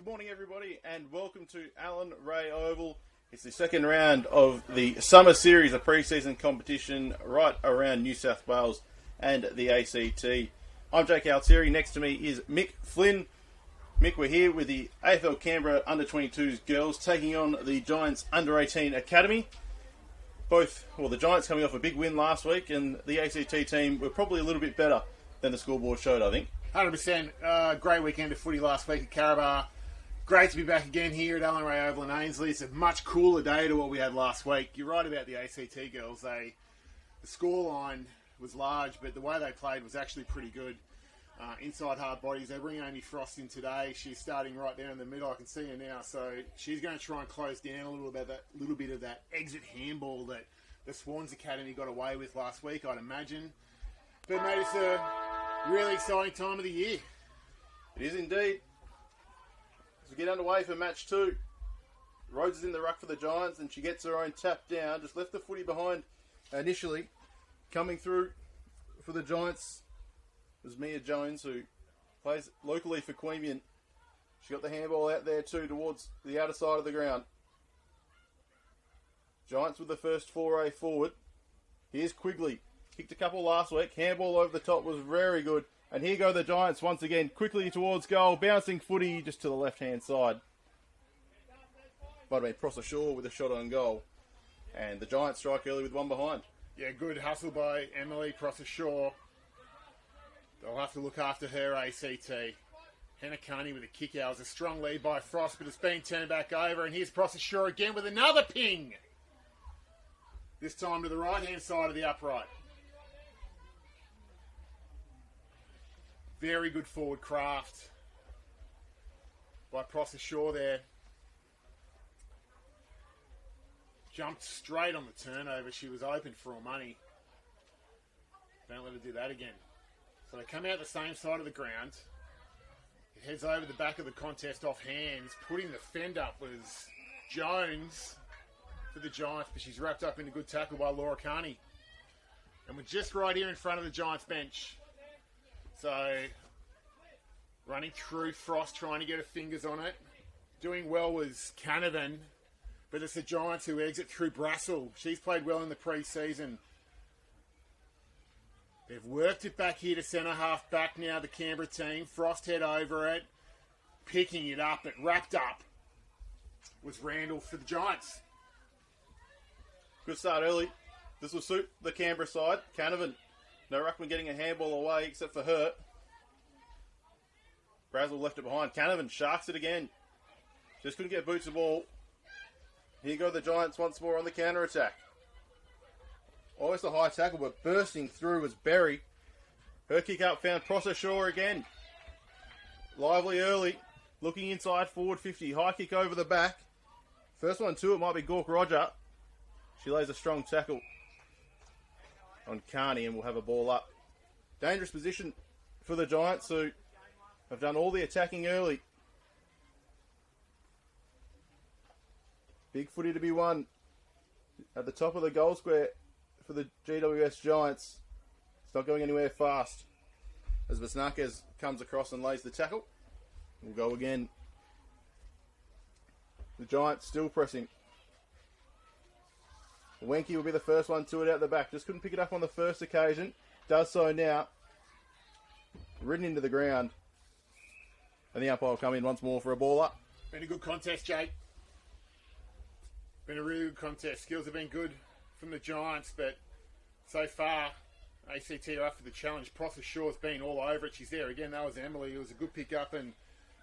Good morning, everybody, and welcome to Alan Ray Oval. It's the second round of the summer series of pre-season competition right around New South Wales and the ACT. I'm Jake Altieri. Next to me is Mick Flynn. Mick, we're here with the AFL Canberra Under-22's girls taking on the Giants Under-18 Academy. The Giants coming off a big win last week, and the ACT team were probably a little bit better than the scoreboard showed, I think. 100%. Great weekend of footy last week at Canberra. Great to be back again here at Alan Ray Oval in Ainslie. It's a much cooler day to what we had last week. You're right about the ACT girls. The scoreline was large, but the way they played was actually pretty good. Inside hard bodies. They bring Amy Frost in today. She's starting right there in the middle. I can see her now. So she's going to try and close down a little bit of that exit handball that the Swans Academy got away with last week, I'd imagine. But mate, it's a really exciting time of the year. It is indeed. As we get underway for match 2, Rhodes is in the ruck for the Giants, and she gets her own tap down. Just left the footy behind initially. Coming through for the Giants was Mia Jones, who plays locally for Queanbeyan. She got the handball out there too towards the outer side of the ground. Giants with the first foray forward. Here's Quigley. Kicked a couple last week. Handball over the top was very good. And here go the Giants once again, quickly towards goal. Bouncing footy just to the left-hand side. Might have been Prosser Shaw with a shot on goal. And the Giants strike early with one behind. Yeah, good hustle by Emily Prosser Shaw. They'll have to look after her ACT. Hannah Carney with a kick out. It was a strong lead by Frost, but it's been turned back over. And here's Prosser Shaw again with another ping. This time to the right-hand side of the upright. Very good forward craft by Prosser Shaw there. Jumped straight on the turnover. She was open for all money. Don't let her do that again. So they come out the same side of the ground. It heads over the back of the contest off hands. Putting the fend up was Jones for the Giants, but she's wrapped up in a good tackle by Laura Carney. And we're just right here in front of the Giants bench. So, running through Frost, trying to get her fingers on it. Doing well was Canavan, but it's the Giants who exit through Brassel. She's played well in the pre-season. They've worked it back here to centre half back now, the Canberra team. Frost head over it, picking it up, but wrapped up was Randall for the Giants. Good start early. This will suit the Canberra side. Canavan. No ruckman getting a handball away except for her. Brazel left it behind. Canavan sharks it again. Just couldn't get boots the ball. Here go the Giants once more on the counter-attack. Almost a high tackle, but bursting through was Berry. Her kick up found Prosser Shaw again. Lively early. Looking inside, forward 50. High kick over the back. First one to it might be Gork Roger. She lays a strong tackle on Carney and we'll have a ball up. Dangerous position for the Giants, who have done all the attacking early. Big footy to be won at the top of the goal square for the GWS Giants. It's not going anywhere fast as Vasnakes comes across and lays the tackle. We'll go again. The Giants still pressing. Wenke will be the first one to it out the back. Just couldn't pick it up on the first occasion. Does so now. Ridden into the ground. And the umpire will come in once more for a ball up. Been a good contest, Jake. Been a really good contest. Skills have been good from the Giants, but so far, ACT are up for the challenge. Prosser Shaw's been all over it. She's there again. That was Emily. It was a good pick up and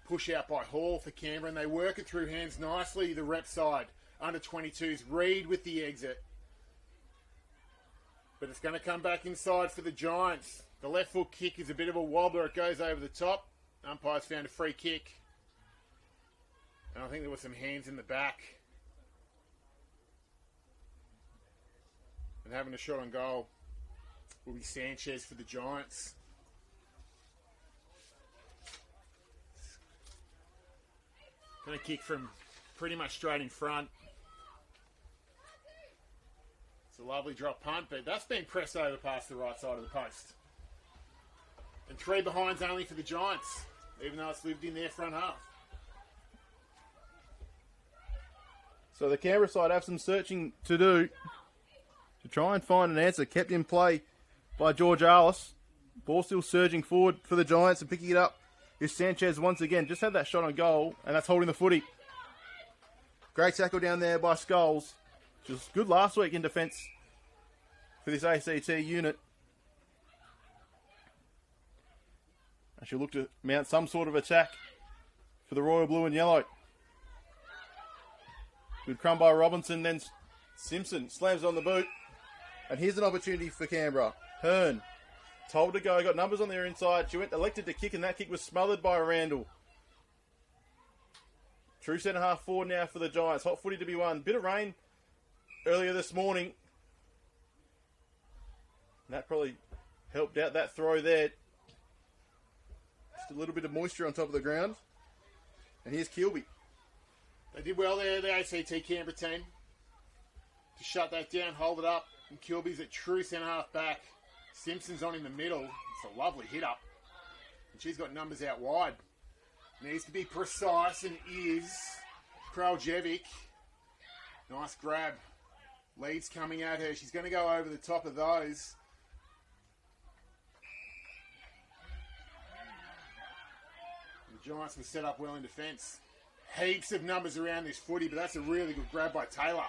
push out by Hall for Canberra, and they work it through hands nicely. The rep side. Under-22's Reed with the exit. But it's going to come back inside for the Giants. The left foot kick is a bit of a wobbler. It goes over the top. Umpire's found a free kick. And I think there were some hands in the back. And having a shot on goal will be Sanchez for the Giants. Going to kick from pretty much straight in front. It's a lovely drop punt, but that's been pressed over past the right side of the post. And 3 behinds only for the Giants, even though it's lived in their front half. So the Canberra side have some searching to do to try and find an answer. Kept in play by George Arliss. Ball still surging forward for the Giants and picking it up is Sanchez once again. Just had that shot on goal, and that's holding the footy. Great tackle down there by Scholes. Which was good last week in defence for this ACT unit. And she'll look to mount some sort of attack for the Royal Blue and Yellow. Good crumb by Robinson, then Simpson slams on the boot. And here's an opportunity for Canberra. Hearn, told to go, got numbers on their inside. She elected to kick, and that kick was smothered by Randall. True centre half forward now for the Giants. Hot footy to be won. Bit of rain earlier this morning. And that probably helped out that throw there. Just a little bit of moisture on top of the ground. And here's Kilby. They did well there, the ACT Canberra team, to shut that down, hold it up. And Kilby's at true centre half back. Simpson's on in the middle. It's a lovely hit up. And she's got numbers out wide. Needs to be precise and is. Kraljevic. Nice grab. Leads coming at her. She's going to go over the top of those. The Giants were set up well in defence. Heaps of numbers around this footy, but that's a really good grab by Taylor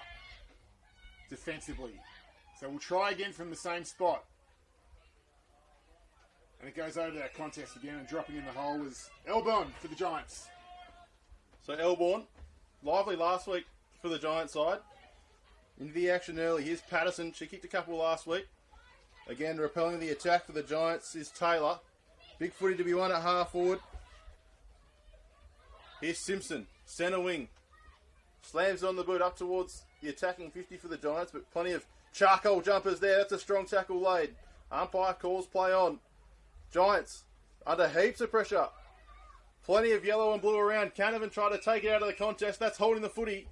defensively. So we'll try again from the same spot. And it goes over to that contest again, and dropping in the hole was Elborn for the Giants. So Elborn, lively last week for the Giants side. Into the action early. Here's Patterson. She kicked a couple last week. Again, repelling the attack for the Giants is Taylor. Big footy to be won at half forward. Here's Simpson, centre wing. Slams on the boot up towards the attacking 50 for the Giants, but plenty of charcoal jumpers there. That's a strong tackle laid. Umpire calls play on. Giants under heaps of pressure. Plenty of yellow and blue around. Canavan tried to take it out of the contest. That's holding the footy.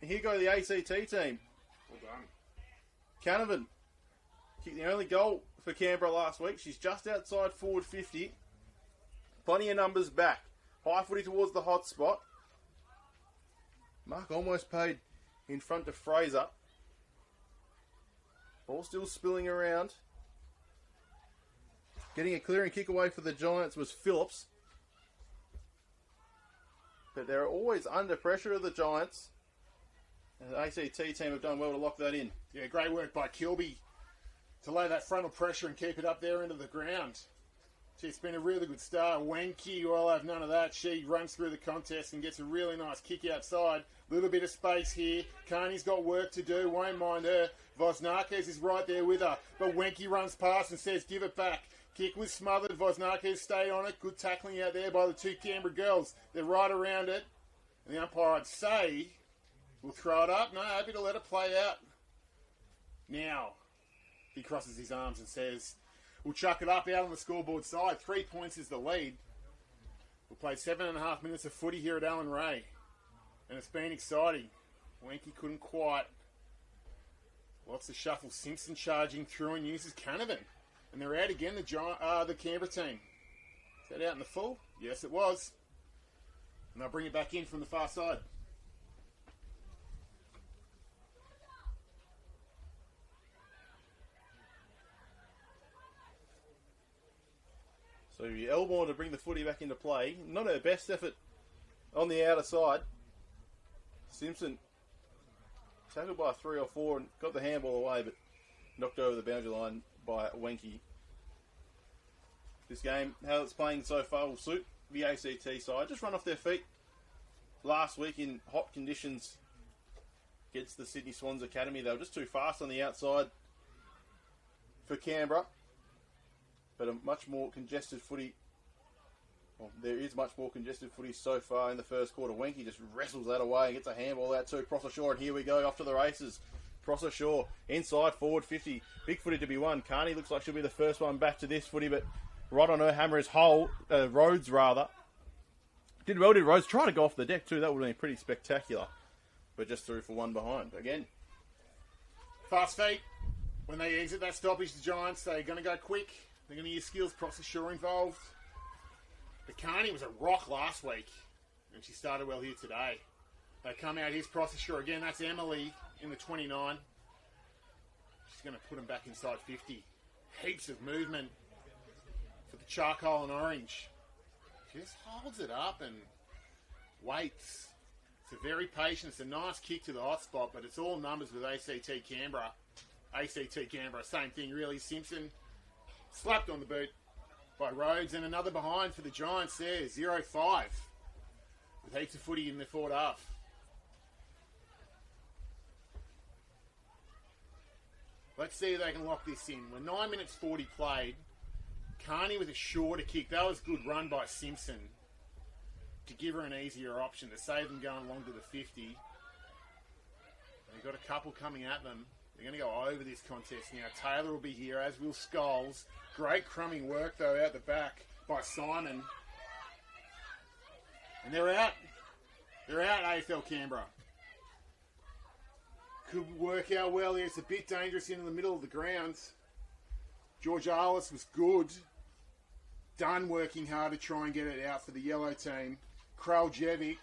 Here go the ACT team. Well done. Canavan kicked the only goal for Canberra last week. She's just outside forward 50. Plenty of numbers back. High footy towards the hot spot. Mark almost paid in front to Fraser. Ball still spilling around. Getting a clearing kick away for the Giants was Phillips. But they're always under pressure of the Giants. And the ACT team have done well to lock that in. Yeah, great work by Kilby to lay that frontal pressure and keep it up there into the ground. She's been a really good start. Wenke, well, I'll have none of that. She runs through the contest and gets a really nice kick outside. Little bit of space here. Carney's got work to do. Won't mind her. Vosnakes is right there with her. But Wenke runs past and says, give it back. Kick was smothered. Vosnakes stayed on it. Good tackling out there by the two Canberra girls. They're right around it. And the umpire, I'd say, will throw it up. No, happy to let it play out. Now, he crosses his arms and says, we'll chuck it up out on the scoreboard side. 3 points is the lead. We played 7.5 minutes of footy here at Allen Ray. And it's been exciting. Wenke couldn't quite. Lots of shuffle. Simpson charging through and uses Canavan. And they're out again, the Canberra team. Is that out in the full? Yes, it was. And they'll bring it back in from the far side. So Elborn to bring the footy back into play. Not her best effort on the outer side. Simpson tackled by 3 or 4 and got the handball away, but knocked over the boundary line by Wenke. This game, how it's playing so far, will suit the ACT side. Just run off their feet last week in hot conditions against the Sydney Swans Academy. They were just too fast on the outside for Canberra. But a much more congested footy. Well, there is much more congested footy so far in the first quarter. Wenke just wrestles that away and gets a handball out to Prosser Shaw. And here we go, off to the races. Prosser Shaw, inside forward 50. Big footy to be won. Carney looks like she'll be the first one back to this footy, but right on her hammer is Rhodes rather. Did well, did Rhodes. Try to go off the deck too. That would have been pretty spectacular. But just threw for one behind. Again. Fast feet. When they exit that stoppage, the Giants, they're going to go quick. They're going to use skills. Prosser Shaw involved. But Carney was a rock last week. And she started well here today. They come out. Here's Processhaw again. That's Emily in the 29. She's going to put him back inside 50. Heaps of movement for the charcoal and orange. She just holds it up and waits. It's a very patient. It's a nice kick to the hot spot, but it's all numbers with ACT Canberra. ACT Canberra, same thing really. Simpson slapped on the boot by Rhodes, and another behind for the Giants there, 0-5. With heaps of footy in the forward half. Let's see if they can lock this in. We're 9 minutes 40 played. Carney with a shorter kick. That was a good run by Simpson to give her an easier option, to save them going along to the 50. They've got a couple coming at them. They're going to go over this contest now. Taylor will be here, as will Scholes. Great crumbing work, though, out the back by Simon. And they're out. They're out, AFL Canberra. Could work out well here. It's a bit dangerous in the middle of the ground. George Arliss was good. Dunn working hard to try and get it out for the yellow team. Kraljevic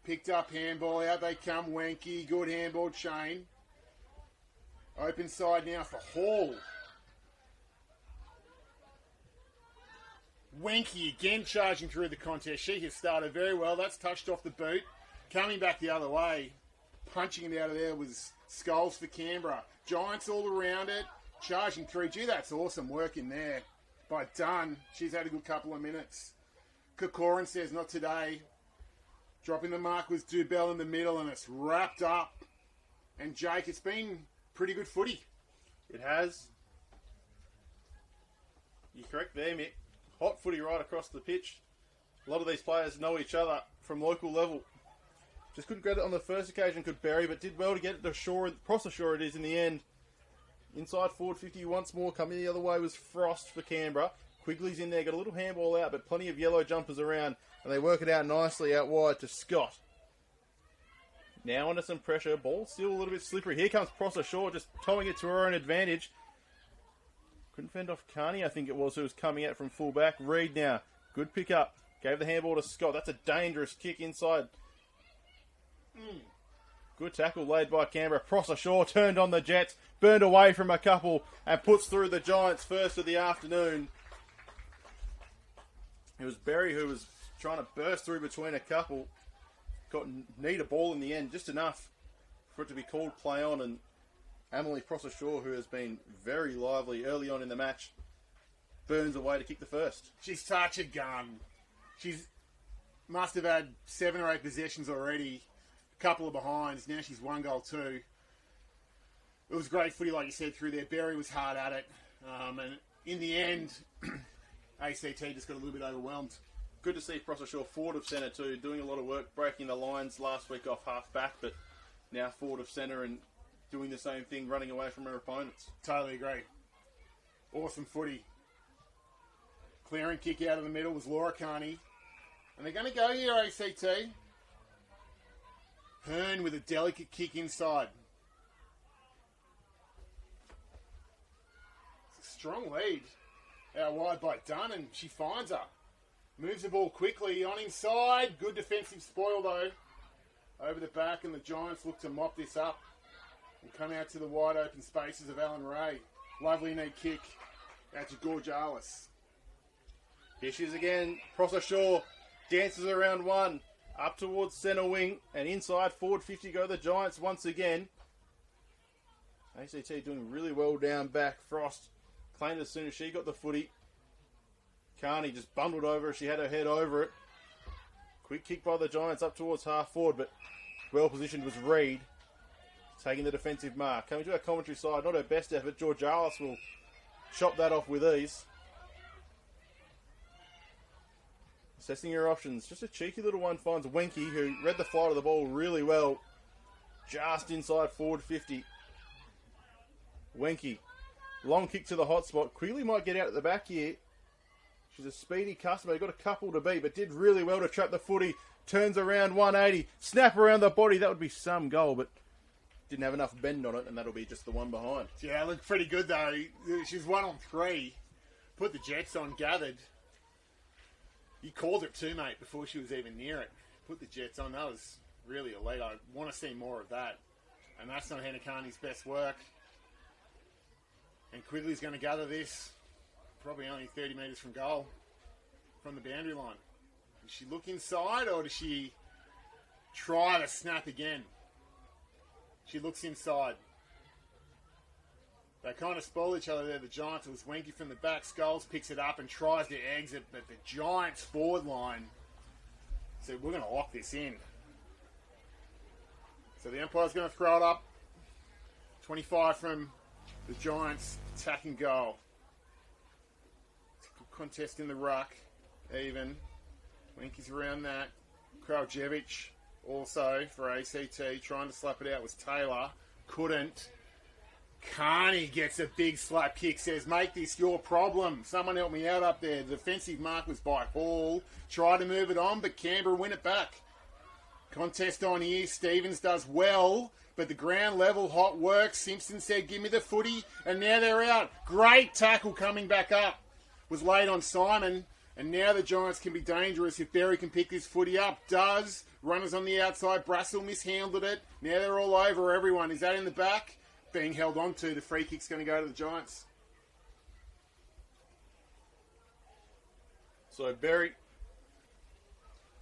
picked up handball. Out they come. Wenke. Good handball chain. Open side now for Hall. Wenke again charging through the contest. She has started very well. That's touched off the boot. Coming back the other way. Punching it out of there was Scholes for Canberra. Giants all around it. Charging through. Gee, that's awesome work in there by Dunn. She's had a good couple of minutes. Kokorin says not today. Dropping the mark was Dubell in the middle, and it's wrapped up. And Jake, it's been pretty good footy. It has. You're correct there, Mick. Hot footy right across the pitch. A lot of these players know each other from local level. Just couldn't get it on the first occasion, could Berry, but did well to get it to shore. Processhaw it is in the end. Inside forward 50 once more. Coming the other way was Frost for Canberra. Quigley's in there, got a little handball out, but plenty of yellow jumpers around, and they work it out nicely out wide to Scott. Now under some pressure. Ball still a little bit slippery. Here comes Processhaw, just towing it to her own advantage. Couldn't fend off Carney, I think it was, who was coming out from full back. Reed now. Good pick up. Gave the handball to Scott. That's a dangerous kick inside. Good tackle laid by Canberra. Processhaw turned on the Jets, burned away from a couple, and puts through the Giants' first of the afternoon. It was Berry who was trying to burst through between a couple. Got need a ball in the end, just enough for it to be called play on. And Emily Processhaw, who has been very lively early on in the match, burns away to kick the first. She's such a gun. She's must have had 7 or 8 possessions already. A couple of behinds. Now she's 1 goal, 2. It was great footy, like you said, through there. Berry was hard at it. And in the end, ACT just got a little bit overwhelmed. Good to see Processhaw forward of centre too, doing a lot of work, breaking the lines last week off half back, but now forward of centre and doing the same thing, running away from her opponents. Totally agree. Awesome footy. Clearing kick out of the middle was Laura Carney. And they're going to go here, ACT. Hearn with a delicate kick inside. It's a strong lead out wide by Dunn, and she finds her. Moves the ball quickly on inside. Good defensive spoil, though. Over the back, and the Giants look to mop this up and come out to the wide open spaces of Alan Ray. Lovely neat kick out to George Arliss. Here she is again. Processhaw dances around one. Up towards centre wing. And inside forward 50 go the Giants once again. ACT doing really well down back. Frost claimed as soon as she got the footy. Carney just bundled over. She had her head over it. Quick kick by the Giants up towards half forward, but well positioned was Reed. Taking the defensive mark. Coming to our commentary side, not her best effort. George Arliss will chop that off with ease. Assessing her options. Just a cheeky little one finds Wenke, who read the flight of the ball really well. Just inside forward 50. Wenke. Long kick to the hot spot. Quigley might get out at the back here. She's a speedy customer. Got a couple to beat, but did really well to trap the footy. Turns around 180. Snap around the body. That would be some goal, but didn't have enough bend on it, and that'll be just the one behind. Yeah, it looked pretty good, though. She's 1 on 3. Put the Jets on, gathered. You called it too, mate, before she was even near it. Put the Jets on. That was really elite. I want to see more of that. And that's not Henekani's best work. And Quigley's going to gather this probably only 30 metres from goal, from the boundary line. Does she look inside or does she try to snap again? She looks inside. They kind of spoil each other there. The Giants, it was Wenky from the back. Skulls picks it up and tries to exit, but the Giants forward line said, we're going to lock this in. So the umpire's going to throw it up. 25 from the Giants attacking goal. It's a good contest in the ruck, even. Wenky's around that. Kraljevic also for ACT, trying to slap it out was Taylor. Couldn't. Carney gets a big slap kick, says, make this your problem. Someone help me out up there. The defensive mark was by Hall. Tried to move it on, but Canberra win it back. Contest on here. Stevens does well, but the ground level hot work. Simpson said, give me the footy, and now they're out. Great tackle coming back up. Was laid on Simon, and now the Giants can be dangerous if Berry can pick this footy up. Does. Runners on the outside. Brassel mishandled it. Now they're all over everyone. Is that in the back? Being held on to. The free kick's going to go to the Giants. So Berry,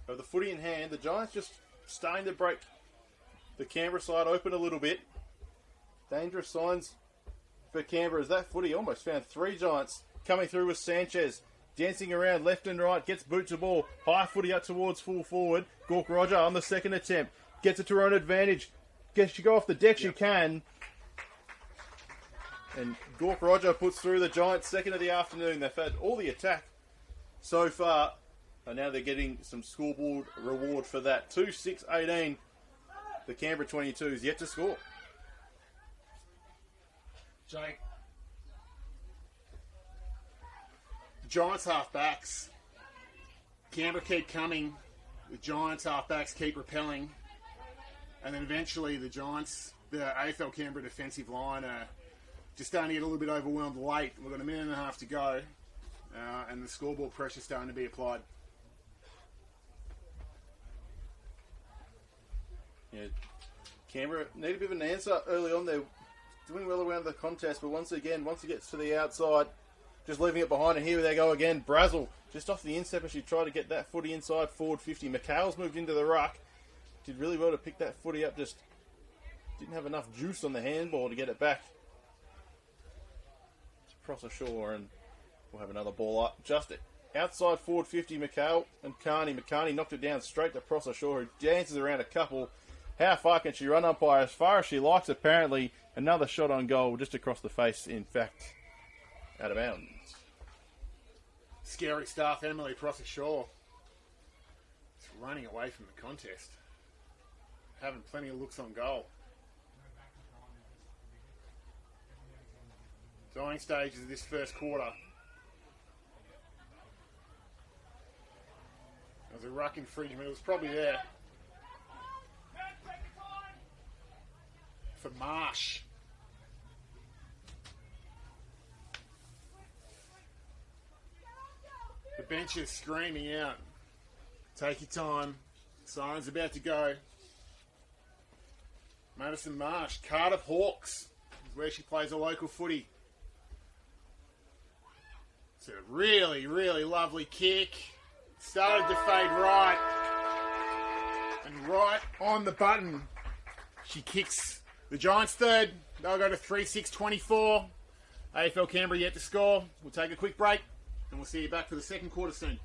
with the footy in hand, the Giants just starting to break the Canberra side open a little bit. Dangerous signs for Canberra as that footy almost found three Giants coming through with Sanchez. Dancing around left and right, gets boots the ball. High footy up towards full forward. Gork Roger on the second attempt. Gets it to her own advantage. Gets you go off the deck, she can. And Gork Roger puts through the Giants' second of the afternoon. They've had all the attack so far. And now they're getting some scoreboard reward for that. 2-6-18. The Canberra 22s yet to score. Jake. The Giants half-backs. Canberra keep coming. The Giants half-backs keep repelling. And then eventually the Giants, the AFL Canberra defensive line are just starting to get a little bit overwhelmed late. We've got a minute and a half to go. And the scoreboard pressure's starting to be applied. Yeah, Canberra need a bit of an answer early on. They're doing well around the contest, but once it gets to the outside, just leaving it behind, and here they go again. Brazel, just off the instep, and she tried to get that footy inside forward 50. McHale's moved into the ruck. Did really well to pick that footy up, just didn't have enough juice on the handball to get it back. It's Prosser Shaw, and we'll have another ball up. Just outside forward 50, McHale and Carney. McCarney knocked it down straight to Prosser Shaw, who dances around a couple. How far can she run, umpire? As far as she likes, apparently. Another shot on goal, just across the face, in fact, out of bounds. Scary stuff, Emily Prosser Shaw. It's running away from the contest. Having plenty of looks on goal. Dying stages of this first quarter. There was a ruck infringement. It was probably there. For Marsh. The bench is screaming out. Take your time. Siren's about to go. Madison Marsh, Cardiff Hawks, is where she plays a local footy. It's a really, really lovely kick. Started to fade right. And right on the button, she kicks the Giants third. They'll go to 3-6-24. AFL Canberra yet to score. We'll take a quick break, and we'll see you back for the second quarter soon.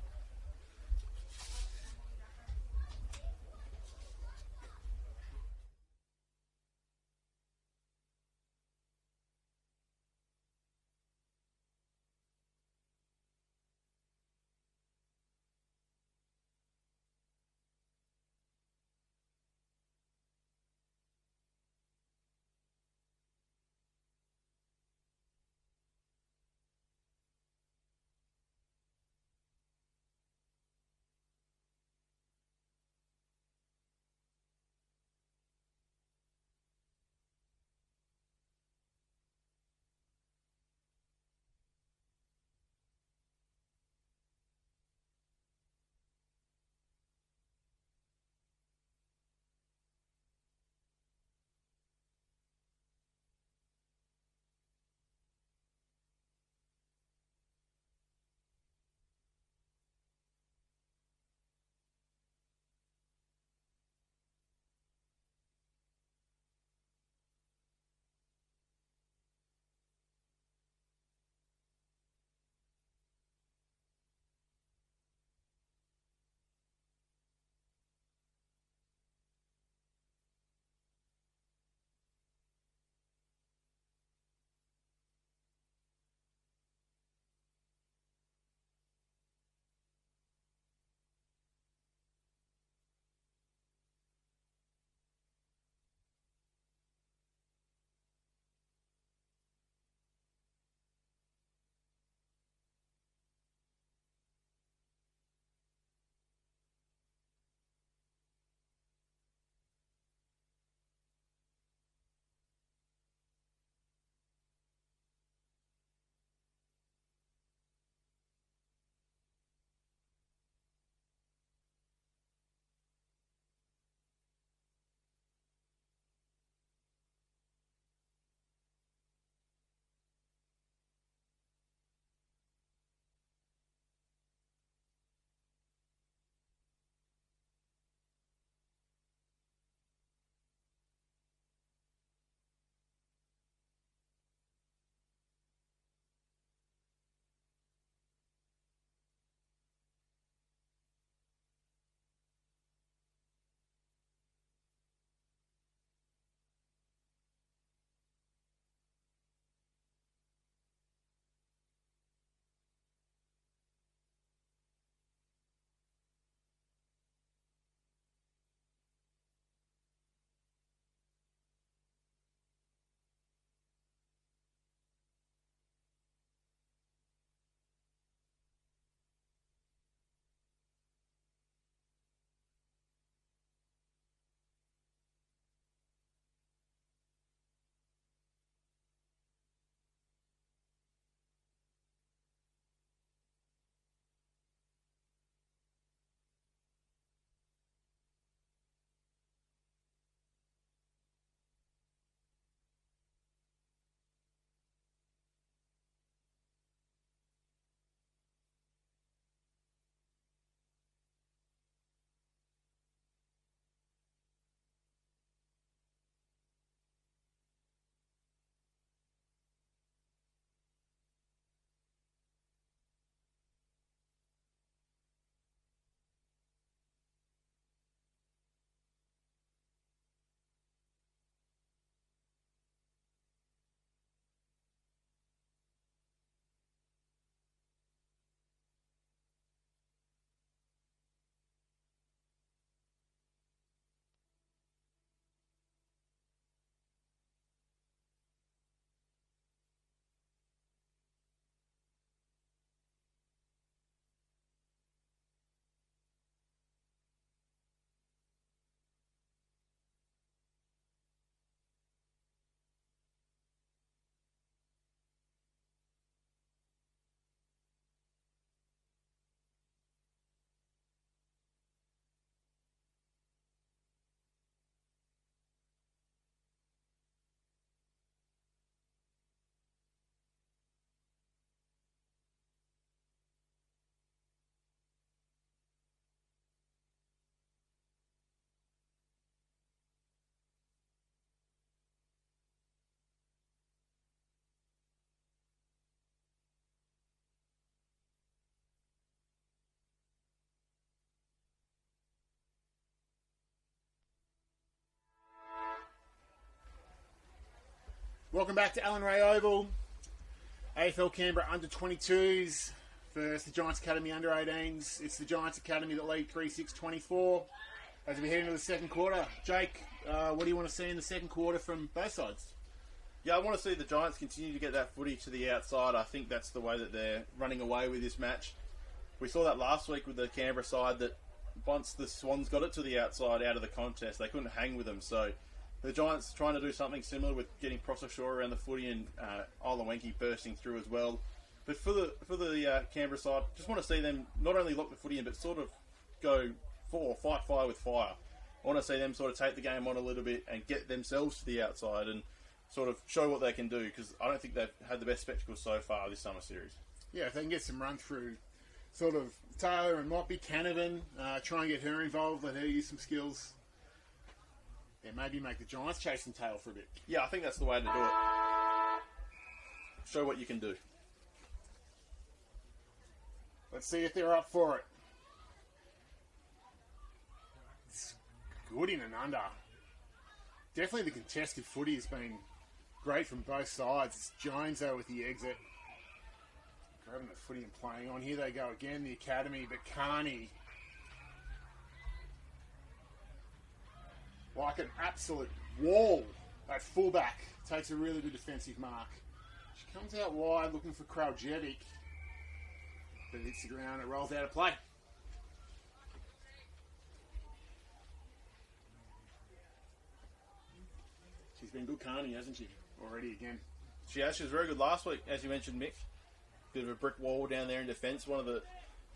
Welcome back to Allen Ray Oval. AFL Canberra under 22s versus the Giants Academy under 18s. It's the Giants Academy that lead 3-6-24 as we head into the second quarter. Jake, what do you want to see in the second quarter from both sides? Yeah, I want to see the Giants continue to get that footy to the outside. I think that's the way that they're running away with this match. We saw that last week with the Canberra side, that once the Swans got it to the outside out of the contest, they couldn't hang with them. So the Giants trying to do something similar with getting Prosser around the footy and Olawenke bursting through as well. But for the Canberra side, just want to see them not only lock the footy in, but sort of go fight fire with fire. I want to see them sort of take the game on a little bit and get themselves to the outside and sort of show what they can do, because I don't think they've had the best spectacle so far this summer series. Yeah, if they can get some run through sort of Taylor and might be Canavan, try and get her involved, let her use some skills. Yeah, maybe make the Giants chase and tail for a bit. Yeah, I think that's the way to do it. Show what you can do. Let's see if they're up for it. It's good in and under. Definitely the contested footy has been great from both sides. It's Jones though with the exit. Grabbing the footy and playing on. Here they go again, the Academy, but Carney, like an absolute wall at fullback, takes a really good defensive mark. She comes out wide looking for Kraljevic, but it hits the ground, it rolls out of play. She's been good, Carney, hasn't she? Already again. She was very good last week, as you mentioned, Mick. Bit of a brick wall down there in defence. One of the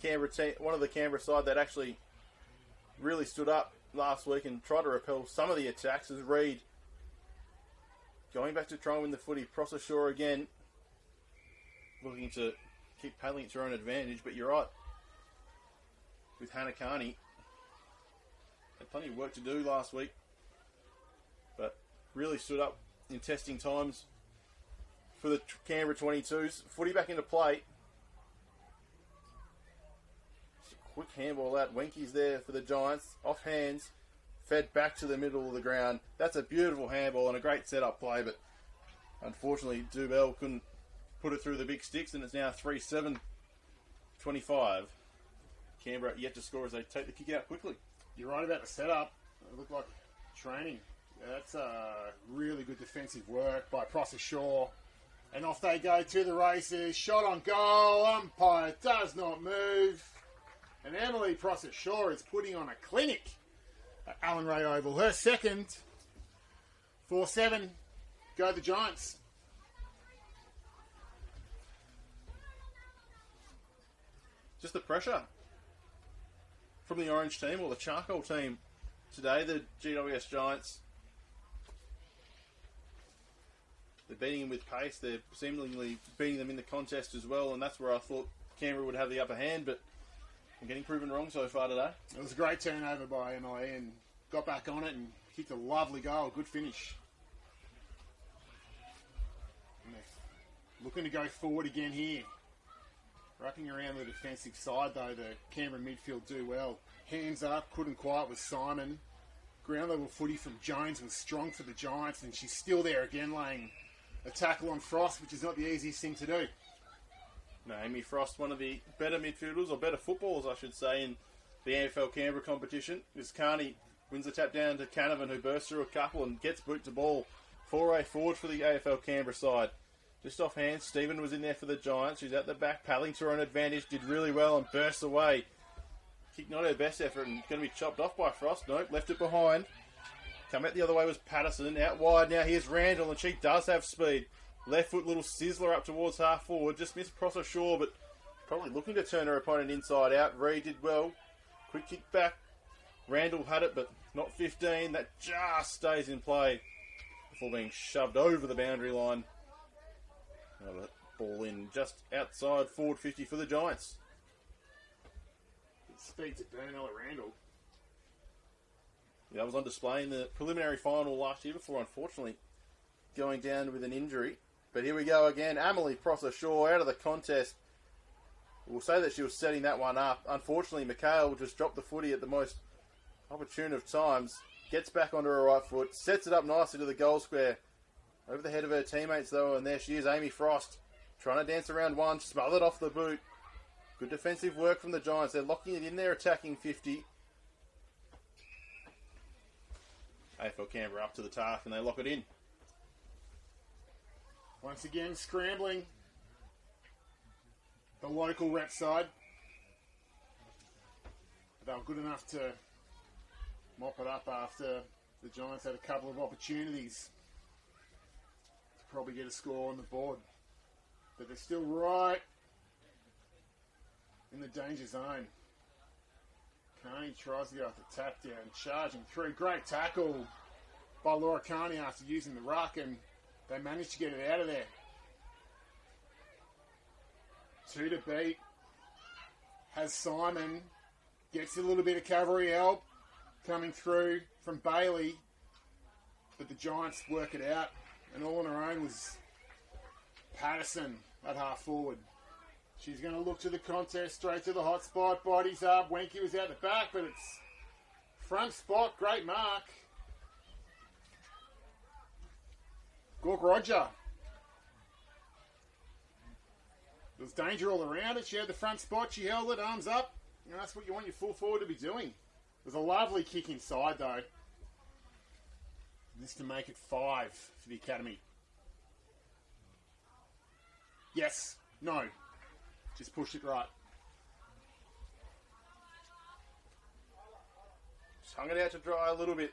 Canberra side that actually really stood up last week and tried to repel some of the attacks is Reid. Going back to try and win the footy. Prosser again, looking to keep paddling it to her own advantage, but you're right. With Hannah Carney, had plenty of work to do last week, but really stood up in testing times for the Canberra 22s. Footy back into play. Just a quick handball out. Wenke's there for the Giants. Off hands. Fed back to the middle of the ground. That's a beautiful handball and a great set-up play, but unfortunately Dubell couldn't put it through the big sticks, and it's now 3-7-25. Canberra yet to score as they take the kick out quickly. You're right about the setup. It looked like training. That's really good defensive work by Prosser. And off they go to the races. Shot on goal. Umpire does not move. And Emily Prosser is putting on a clinic at Allen Ray Oval. Her second. 4-7. Go the Giants. Just the pressure from the orange team, or the charcoal team today, the GWS Giants. They're beating them with pace. They're seemingly beating them in the contest as well, and that's where I thought Canberra would have the upper hand, but I'm getting proven wrong so far today. It was a great turnover by Emily and got back on it and kicked a lovely goal. Good finish. And they're looking to go forward again here. Wrapping around the defensive side, though, the Canberra midfield do well. Hands up, couldn't quite with Simon. Ground level footy from Jones was strong for the Giants, and she's still there again, laying a tackle on Frost, which is not the easiest thing to do. Naomi Frost, one of the better midfielders, or better footballers, I should say, in the AFL Canberra competition. As Carney wins the tap down to Canavan, who bursts through a couple and gets boot to ball. 4-way forward for the AFL Canberra side. Just off hand, Stephen was in there for the Giants. She's at the back, paddling to her own advantage, did really well and bursts away. Kick not her best effort and going to be chopped off by Frost. Nope, left it behind. Come out the other way was Patterson. Out wide now, here's Randall, and she does have speed. Left foot little sizzler up towards half forward. Just missed Prosser, but probably looking to turn her opponent inside out. Reid did well. Quick kick back. Randall had it, but not 15. That just stays in play before being shoved over the boundary line. Another ball in just outside forward 50 for the Giants. Speed to Bernella Randall. Yeah, that was on display in the preliminary final last year before, unfortunately, going down with an injury. But here we go again. Amelie Prosser out of the contest. We'll say that she was setting that one up. Unfortunately, Mikhail just dropped the footy at the most opportune of times. Gets back onto her right foot. Sets it up nicely to the goal square. Over the head of her teammates, though, and there she is, Amy Frost. Trying to dance around one, smothered off the boot. Good defensive work from the Giants. They're locking it in there, attacking 50. AFL Canberra up to the task, and they lock it in. Once again, scrambling. The local rep side. They were good enough to mop it up after the Giants had a couple of opportunities to probably get a score on the board. But they're still right in the danger zone. Carney tries to go off the tap down, charging through. Great tackle by Laura Carney after using the ruck, and they managed to get it out of there. 2 to beat. Has Simon. Gets a little bit of cavalry help coming through from Bailey. But the Giants work it out. And all on her own was Patterson at half forward. She's going to look to the contest, straight to the hot spot. Bodies up. Wenke was out the back, but it's front spot. Great mark. Gork Roger. There was danger all around it. She had the front spot. She held it, arms up. You know, that's what you want your full forward to be doing. There's a lovely kick inside, though. This to make it 5 for the Academy. Yes. No. Just pushed it right. Just hung it out to dry a little bit.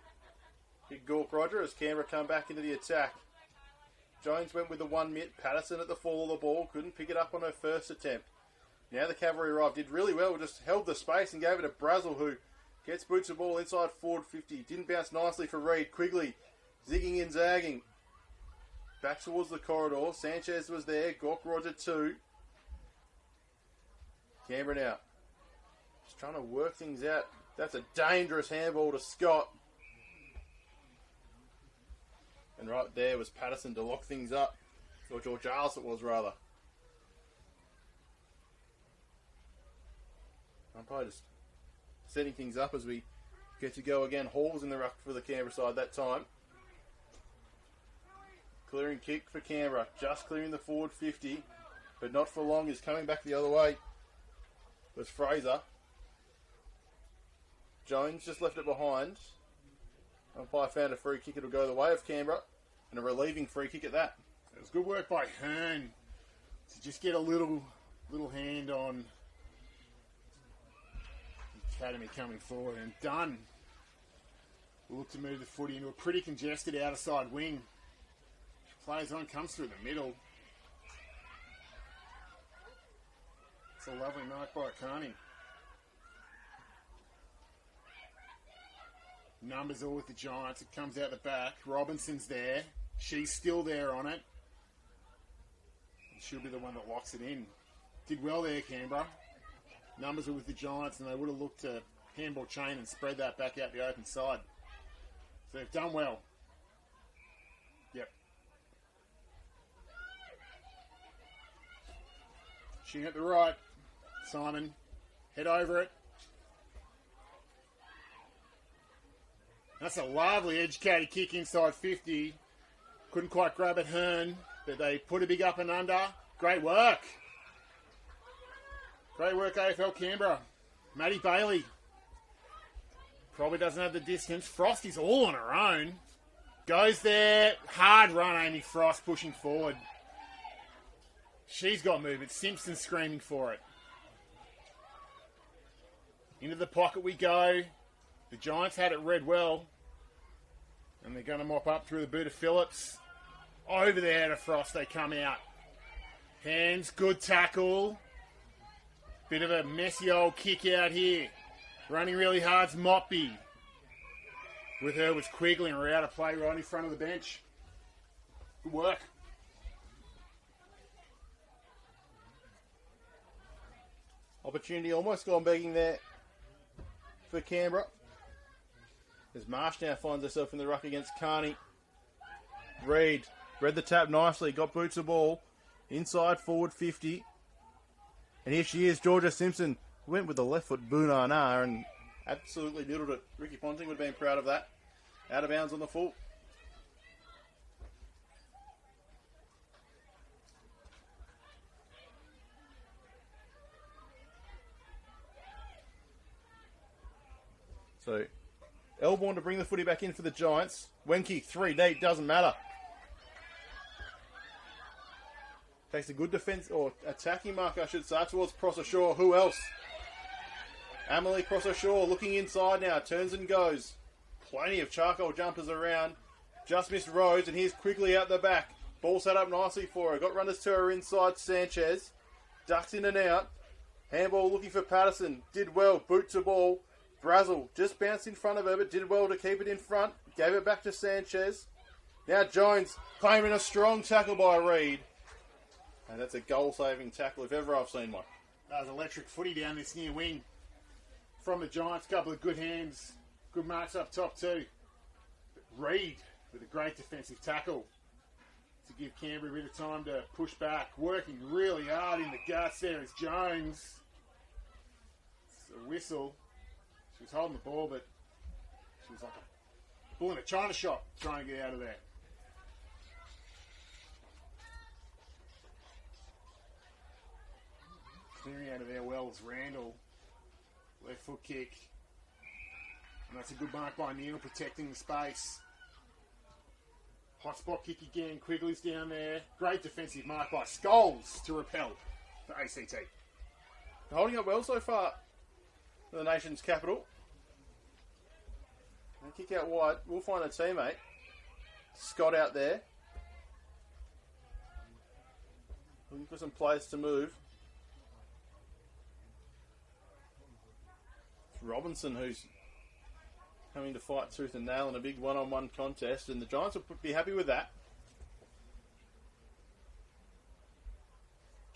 Big Gork Roger as Canberra come back into the attack. Jones went with the 1 mitt. Patterson at the fall of the ball. Couldn't pick it up on her first attempt. Now the cavalry arrived. Did really well. Just held the space and gave it to Brazel, who gets boots the ball inside forward 50. Didn't bounce nicely for Reid. Quigley zigging and zagging. Back towards the corridor. Sanchez was there. Gork Roger 2. Canberra now. Just trying to work things out. That's a dangerous handball to Scott. And right there was Patterson to lock things up. Or George Giles it was, rather. Umpire just setting things up as we get to go again. Hall's in the ruck for the Canberra side that time. Clearing kick for Canberra. Just clearing the forward 50. But not for long. Is coming back the other way. Was Fraser. Jones just left it behind. Umpire found a free kick. It'll go the way of Canberra. And a relieving free kick at that. It was good work by Hearn to just get a little hand on the Academy coming forward. And done. We'll look to move the footy into a pretty congested outer side wing. Plays on, comes through the middle. It's a lovely mark by Carney. Numbers all with the Giants. It comes out the back. Robinson's there. She's still there on it. She'll be the one that locks it in. Did well there, Canberra. Numbers are with the Giants, and they would have looked to handball chain and spread that back out the open side. So they've done well. Yep. Shooting at the right. Simon. Head over it. That's a lovely educated kick inside 50. Couldn't quite grab it, Hearn, but they put a big up and under. Great work. Great work, AFL Canberra. Maddie Bailey. Probably doesn't have the distance. Frosty's all on her own. Goes there. Hard run, Amy Frost, pushing forward. She's got movement. Simpson screaming for it. Into the pocket we go. The Giants had it read well. And they're going to mop up through the boot of Phillips. Over the head of Frost, they come out. Hands, good tackle. Bit of a messy old kick out here. Running really hard's Moppy. With her was Quigley, and we're out of play right in front of the bench. Good work. Opportunity almost gone begging there for Canberra. As Marsh now finds herself in the ruck against Carney. Reid read the tap nicely, got boots the ball. Inside forward 50. And here she is, Georgia Simpson. Went with the left foot Boonana and absolutely noodled it. Ricky Ponting would have been proud of that. Out of bounds on the full. So, Elborn to bring the footy back in for the Giants. Wenke, 3 deep, doesn't matter. Takes a good defense, or attacking mark, I should say, towards Prosser-Shaw. Who else? Amelie Prosser-Shaw looking inside now, turns and goes. Plenty of charcoal jumpers around. Just missed Rhodes, and here's quickly out the back. Ball set up nicely for her. Got runners to her inside, Sanchez. Ducks in and out. Handball looking for Patterson. Did well, boot to ball. Brazel just bounced in front of her, but did well to keep it in front. Gave it back to Sanchez. Now Jones claiming a strong tackle by Reid. And that's a goal-saving tackle if ever I've seen one. That was electric footy down this near wing. From the Giants, couple of good hands. Good marks up top too. But Reid with a great defensive tackle to give Canberra a bit of time to push back. Working really hard in the guts there is Jones. It's a whistle. She was holding the ball, but she was like a bull in a china shop trying to get out of there. Clearing out of there well is Randall. Left foot kick. And that's a good mark by Neal, protecting the space. Hot spot kick again. Quigley's down there. Great defensive mark by Scholes to repel for ACT. Holding up well so far for the nation's capital. And kick out wide. We'll find a teammate. Scott out there. Looking for some players to move. It's Robinson who's coming to fight tooth and nail in a big one-on-one contest, and the Giants will be happy with that.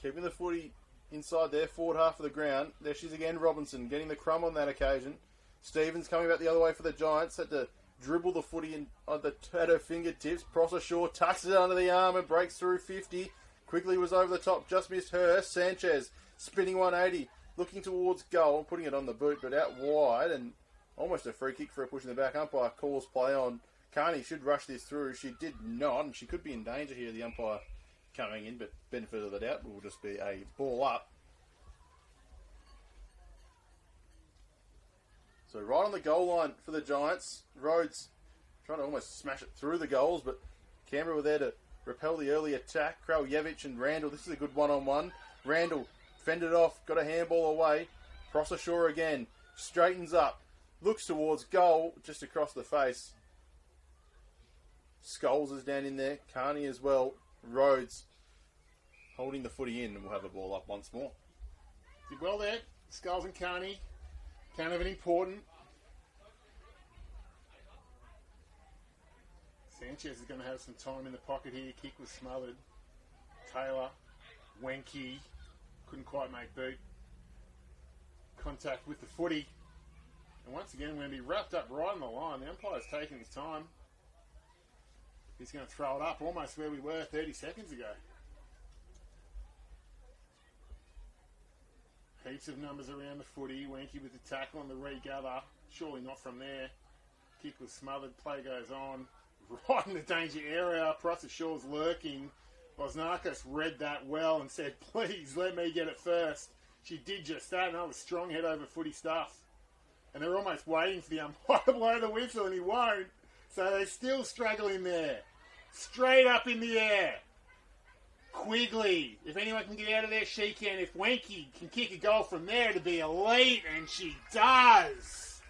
Keeping the footy inside their forward half of the ground. There she's again, Robinson, getting the crumb on that occasion. Stevens coming back the other way for the Giants. Had to dribble the footy in, at her fingertips. Prosser-Shaw tucks it under the arm and breaks through 50. Quickly was over the top, just missed her. Sanchez spinning 180, looking towards goal and putting it on the boot, but out wide, and almost a free kick for a push in the back. Umpire calls play on. Carney should rush this through. She did not, and she could be in danger here, the umpire coming in, but benefit of the doubt will just be a ball up. So right on the goal line for the Giants. Rhodes trying to almost smash it through the goals, but Canberra were there to repel the early attack. Kraljevich and Randall. This is a good one-on-one. Randall fended off, got a handball away. Prosser-Shaw again. Straightens up. Looks towards goal, just across the face. Scholes is down in there. Carney as well. Rhodes holding the footy in, and we'll have the ball up once more. Did well there. Scholes and Carney. Kind of an important. Sanchez is going to have some time in the pocket here. Kick was smothered. Taylor. Wenke. Couldn't quite make boot. Contact with the footy. And once again, we're going to be wrapped up right on the line. The umpire's taking his time. He's going to throw it up almost where we were 30 seconds ago. Heaps of numbers around the footy. Wenke with the tackle and the regather. Surely not from there. Kick was smothered. Play goes on. Right in the danger area. Prosser-Shaw's lurking. Bosnakis read that well and said, please let me get it first. She did just that, and that was strong head over footy stuff. And they're almost waiting for the umpire to blow the whistle, and he won't. So they still struggle in there. Straight up in the air. Quigley. If anyone can get out of there, she can. If Wenke can kick a goal from there, to be elite, and she does.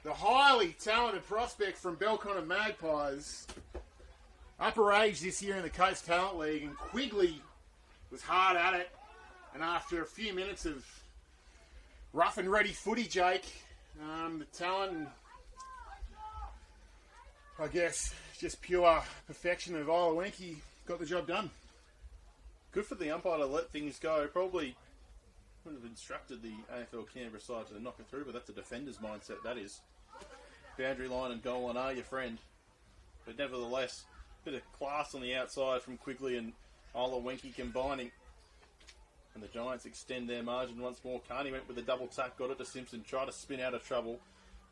The highly talented prospect from Belconnen Magpies. Upper age this year in the Coast Talent League, and Quigley was hard at it. And after a few minutes of rough and ready footy, Jake, the talent, I guess, just pure perfection of Isla Wenke got the job done. Good for the umpire to let things go. Probably would have instructed the AFL Canberra side to knock it through, but that's a defender's mindset, that is. Boundary line and goal line are your friend. But nevertheless, a bit of class on the outside from Quigley and Isla Wenke combining. And the Giants extend their margin once more. Carney went with a double tap, got it to Simpson, tried to spin out of trouble.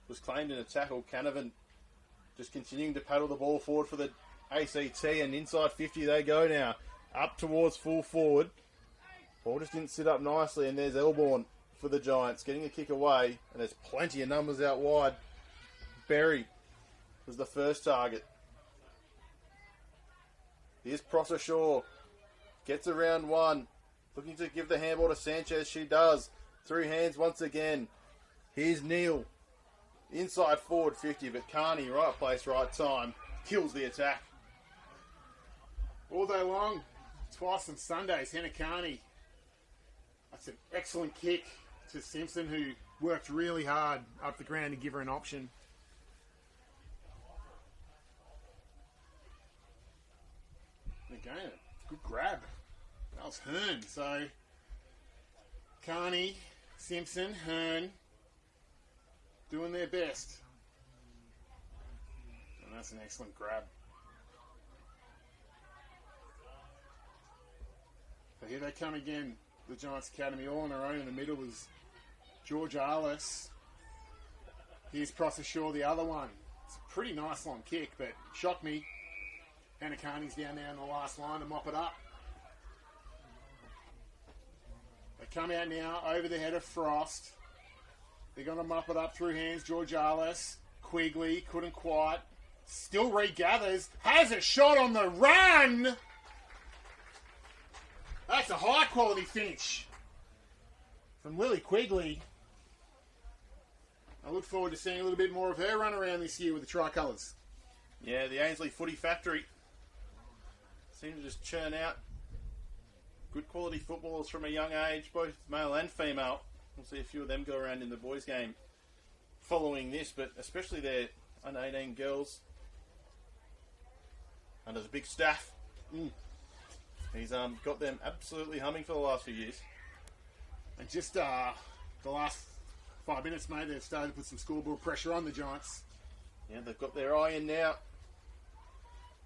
Was claimed in a tackle. Canavan just continuing to paddle the ball forward for the ACT, and inside 50 they go now. Up towards full forward. Ball just didn't sit up nicely, and there's Elborn for the Giants, getting a kick away, and there's plenty of numbers out wide. Berry was the first target. Here's Prosser Shaw. Gets around one. Looking to give the handball to Sanchez. She does. Through hands once again. Here's Neal. Inside forward 50, but Carney, right place, right time. Kills the attack. All day long. Twice on Sundays. Hannah Carney. That's an excellent kick to Simpson, who worked really hard up the ground to give her an option. Again, a good grab. That was Hearn. So, Carney, Simpson, Hearn doing their best. And that's an excellent grab. So here they come again. The Giants Academy all on their own. In the middle was George Arliss. Here's Prosser Shaw, the other one. It's a pretty nice long kick, but shocked me. Hannah Carney's down there in the last line to mop it up. They come out now over the head of Frost. They're going to mop it up through hands. George Arliss. Quigley couldn't quite. Still regathers. Has a shot on the run. That's a high quality finish from Lily Quigley. I look forward to seeing a little bit more of her run around this year with the Tricolours. Yeah, the Ainsley Footy Factory seem to just churn out good quality footballers from a young age, both male and female. We'll see a few of them go around in the boys' game following this, but especially their under 18 girls under the big staff. He's got them absolutely humming for the last few years. And just the last 5 minutes, mate, they've started to put some scoreboard pressure on the Giants. Yeah, they've got their eye in now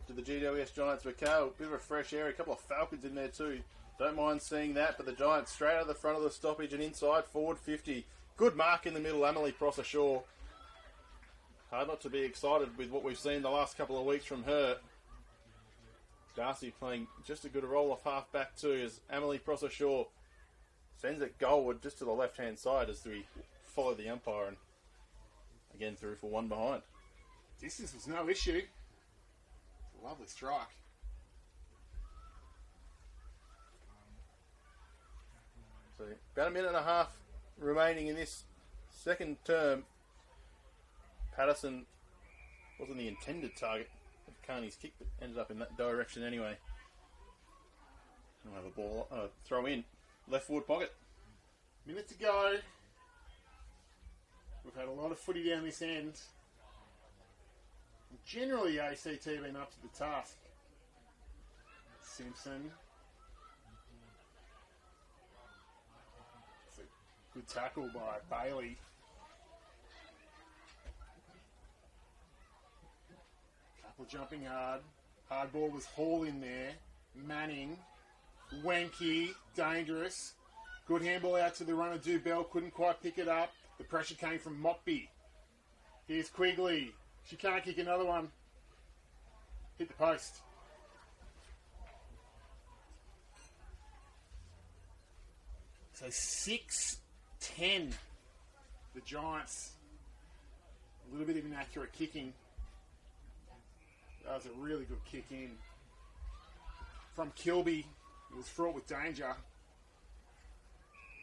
to the GWS Giants. Macau, bit of a fresh air, a couple of Falcons in there too. Don't mind seeing that, but the Giants straight out of the front of the stoppage and inside forward 50. Good mark in the middle, Emily Prosser Shaw. Hard not to be excited with what we've seen the last couple of weeks from her. Darcy playing just a good roll off half back too, as Emily Prosser Shaw sends it goalward just to the left hand side as we follow the umpire and again through for one behind. Distance was no issue. Lovely strike. So about a minute and a half remaining in this second term. Patterson wasn't the intended target of Carney's kick, but ended up in that direction anyway. We'll have a ball throw in left forward pocket. Minute to go. We've had a lot of footy down this end. Generally, ACT been up to the task. Simpson. It's a good tackle by Bailey. Couple jumping hard. Hard ball was Hall in there. Manning. Wenke. Dangerous. Good handball out to the runner. Dubell couldn't quite pick it up. The pressure came from Mockby. Here's Quigley. She can't kick another one. Hit the post. So 6-10. The Giants. A little bit of inaccurate kicking. That was a really good kick in. From Kilby. It was fraught with danger.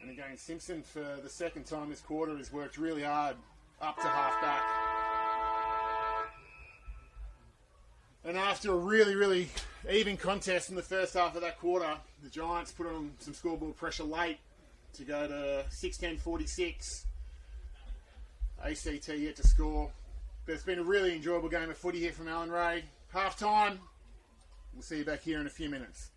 And again, Simpson, for the second time this quarter, has worked really hard up to half back. And after a really, really even contest in the first half of that quarter, the Giants put on some scoreboard pressure late to go to 6-10-46. ACT yet to score. But it's been a really enjoyable game of footy here from Alan Ray. Half time. We'll see you back here in a few minutes.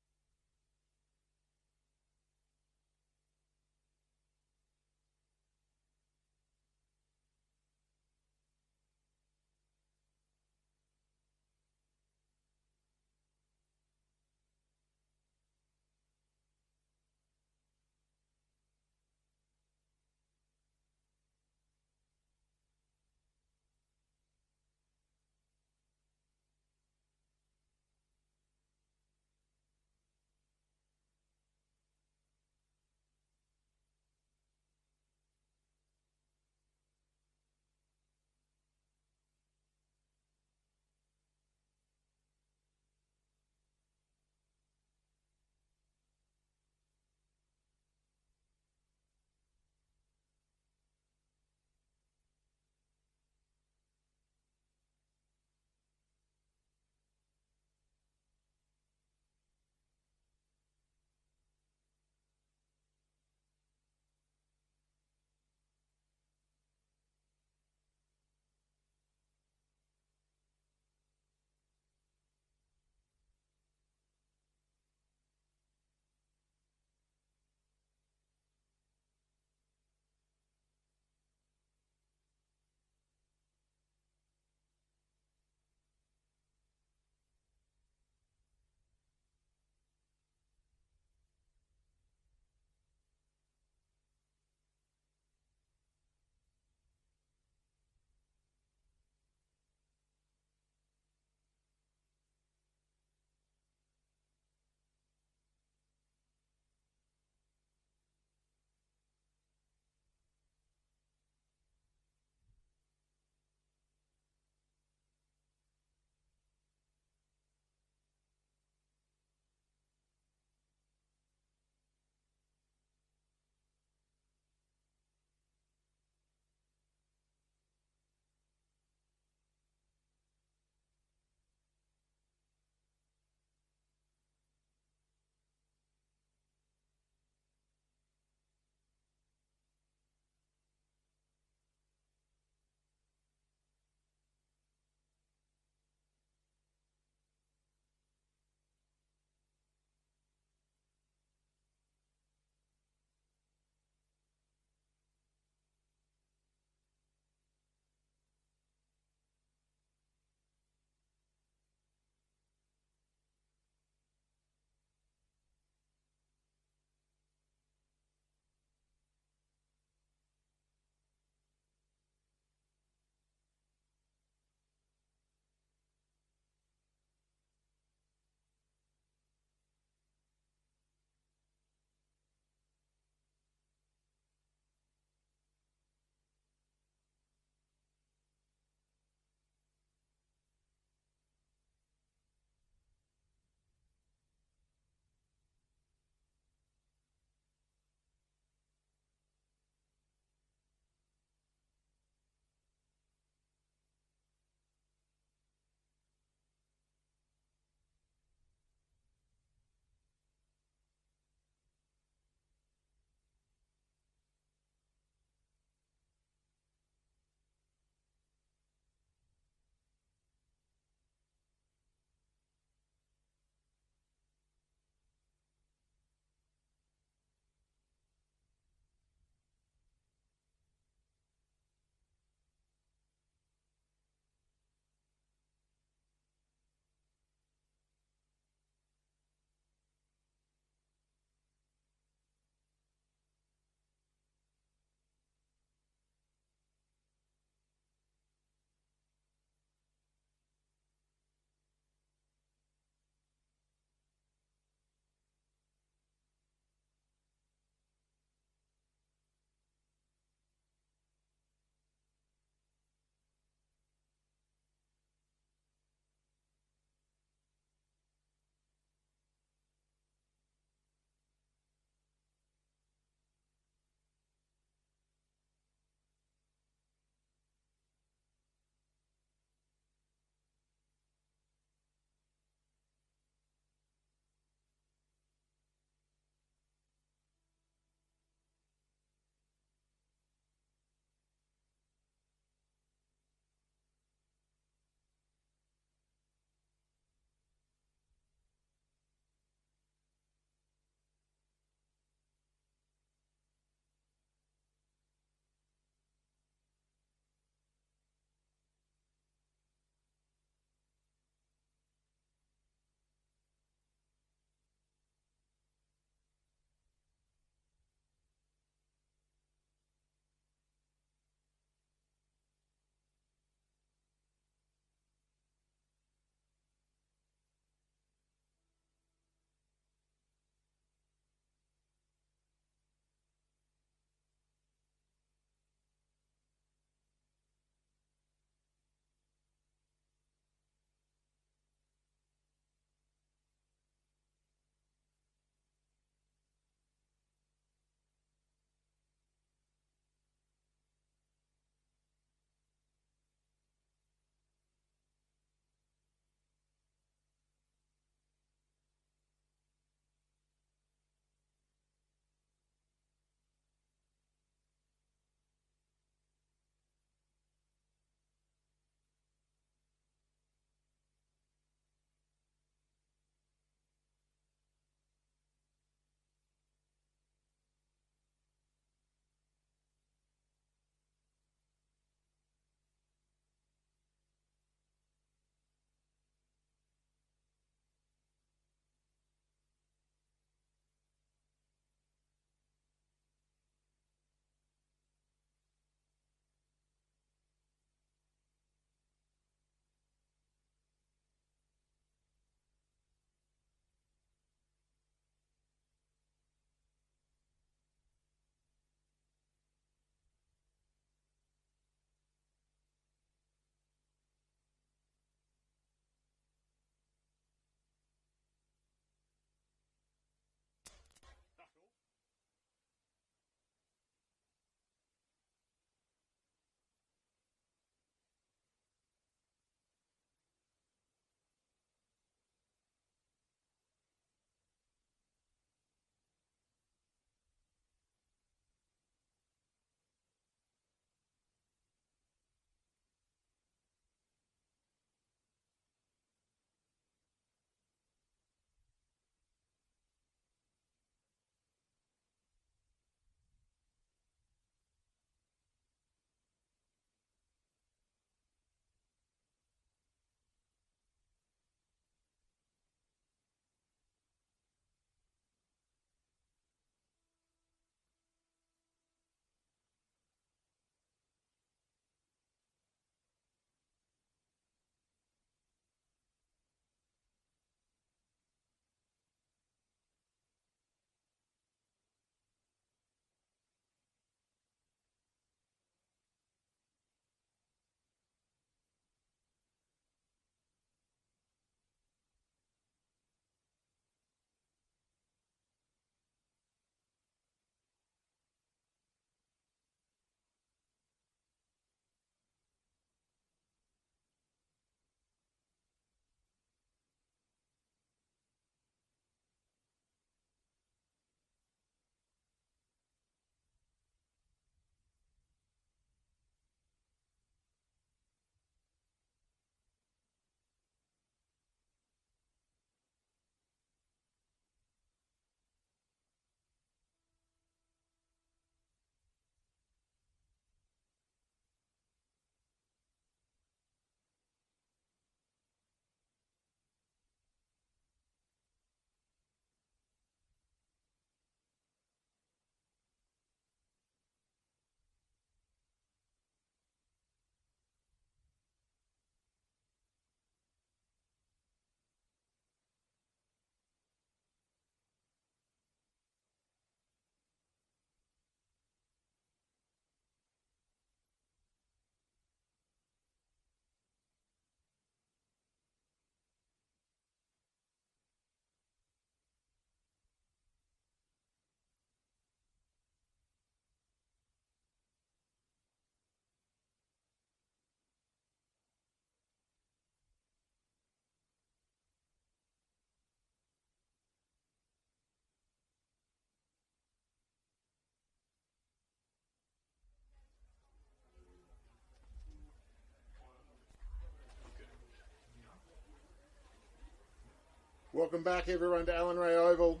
Welcome back, everyone, to Allen Ray Oval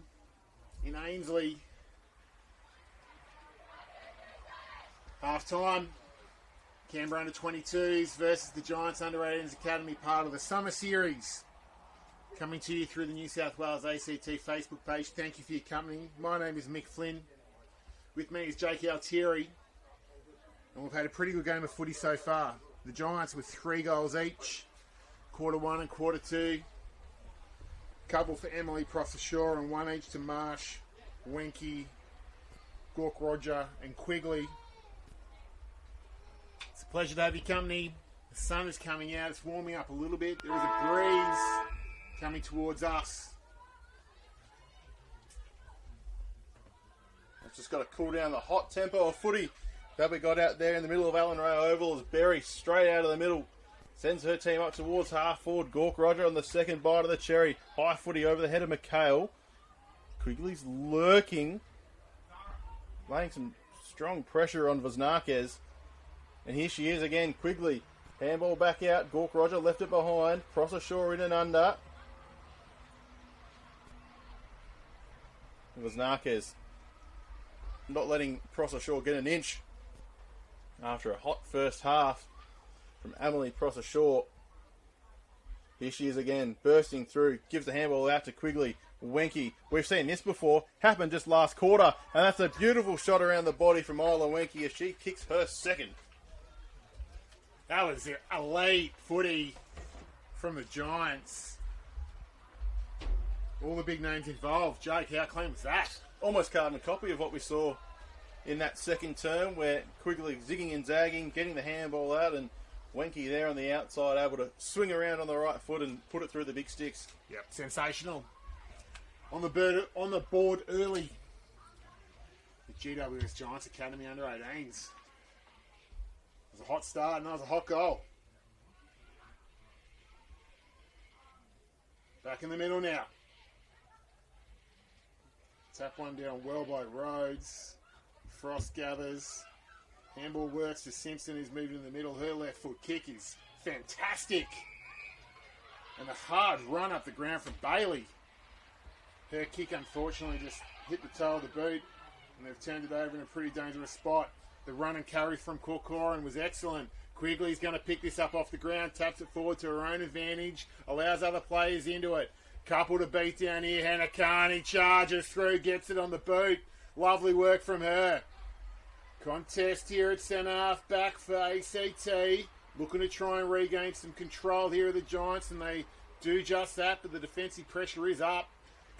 in Ainslie. Half time. Canberra under 22s versus the Giants under 18s Academy, part of the summer series. Coming to you through the New South Wales ACT Facebook page. Thank you for your company. My name is Mick Flynn. With me is Jake Altieri. And we've had a pretty good game of footy so far. The Giants with 3 goals each. Quarter 1 and quarter 2. Couple for Emily Processhaw and 1 each to Marsh, Wenke, Gork Roger and Quigley. It's a pleasure to have your company. The sun is coming out. It's warming up a little bit. There is a breeze coming towards us. It's just got to cool down the hot tempo of footy that we got out there in the middle of Allen Ray Oval as Berry straight out of the middle sends her team up towards half forward. Gork Roger on the second bite of the cherry. High footy over the head of McHale. Quigley's lurking, laying some strong pressure on Voznakez. And here she is again, Quigley. Handball back out. Gork Roger left it behind. Processhaw in and under. Voznakez not letting Processhaw get an inch after a hot first half from Emily Processhaw. Here she is again, bursting through, gives the handball out to Quigley. Wenke, we've seen this before, happened just last quarter, and that's a beautiful shot around the body from Isla Wenke as she kicks her second. That was a late footy from the Giants. All the big names involved. Jake, how clean was that? Almost carbon copy of what we saw in that second term, where Quigley zigging and zagging, getting the handball out, and Wenke there on the outside, able to swing around on the right foot and put it through the big sticks. Yep, sensational. On the board early. The GWS Giants Academy under 18s. It was a hot start and that was a hot goal. Back in the middle now. Tap one down well by Rhodes. Frost gathers. Handball works to Simpson, who's moving in the middle. Her left foot kick is fantastic. And a hard run up the ground from Bailey. Her kick, unfortunately, just hit the toe of the boot. And they've turned it over in a pretty dangerous spot. The run and carry from Corcoran was excellent. Quigley's going to pick this up off the ground. Taps it forward to her own advantage. Allows other players into it. Couple to beat down here. Hannah Carney charges through. Gets it on the boot. Lovely work from her. Contest here at centre half back for ACT. Looking to try and regain some control here of the Giants, and they do just that, but the defensive pressure is up.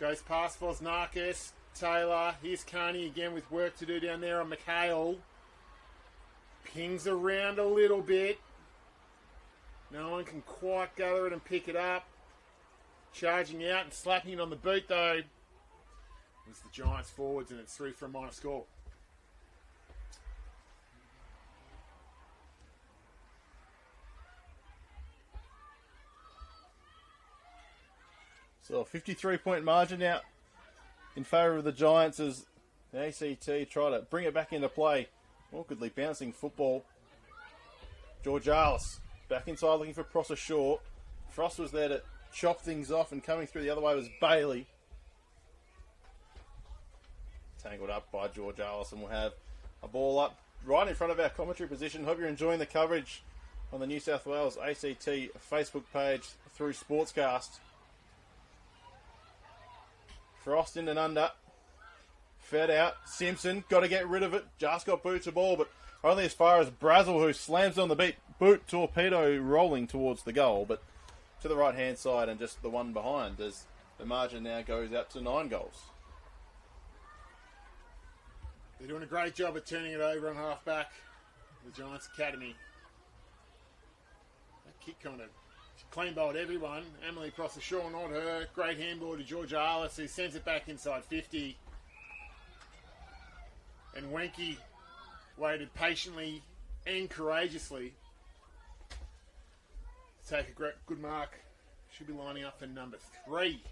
Goes past Voznakez, Taylor. Here's Carney again with work to do down there on McHale. Pings around a little bit. No one can quite gather it and pick it up. Charging out and slapping it on the boot though. It's the Giants forwards, and it's 3 for a minor score. So a 53-point margin now in favour of the Giants as the ACT try to bring it back into play. Awkwardly bouncing football. Georgialis back inside looking for Processhaw. Frost was there to chop things off, and coming through the other way was Bailey. Tangled up by Georgialis, and we'll have a ball up right in front of our commentary position. Hope you're enjoying the coverage on the New South Wales ACT Facebook page through Sportscast. Frost in and under. Fed out. Simpson, got to get rid of it. Just got boot to ball, but only as far as Brazel, who slams on the beat. Boot torpedo rolling towards the goal, but to the right-hand side and just the one behind as the margin now goes out to 9 goals. They're doing a great job of turning it over on half-back. The Giants Academy. That kick kind of clean bowled everyone. Emily Processhaw, not her. Great handball to Georgialis, who sends it back inside 50. And Wenke waited patiently and courageously to take a good mark. Should be lining up for number 3.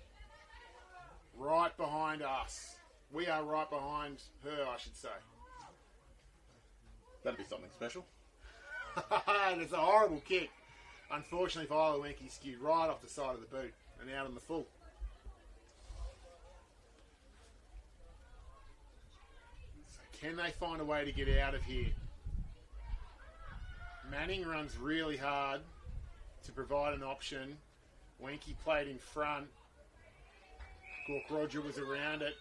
Right behind us. We are right behind her, I should say. That'd be something special. And it's a horrible kick. Unfortunately for Isla Wenke, skewed right off the side of the boot and out on the full. Can they find a way to get out of here? Manning runs really hard to provide an option. Wenke played in front. Gork Roger was around it.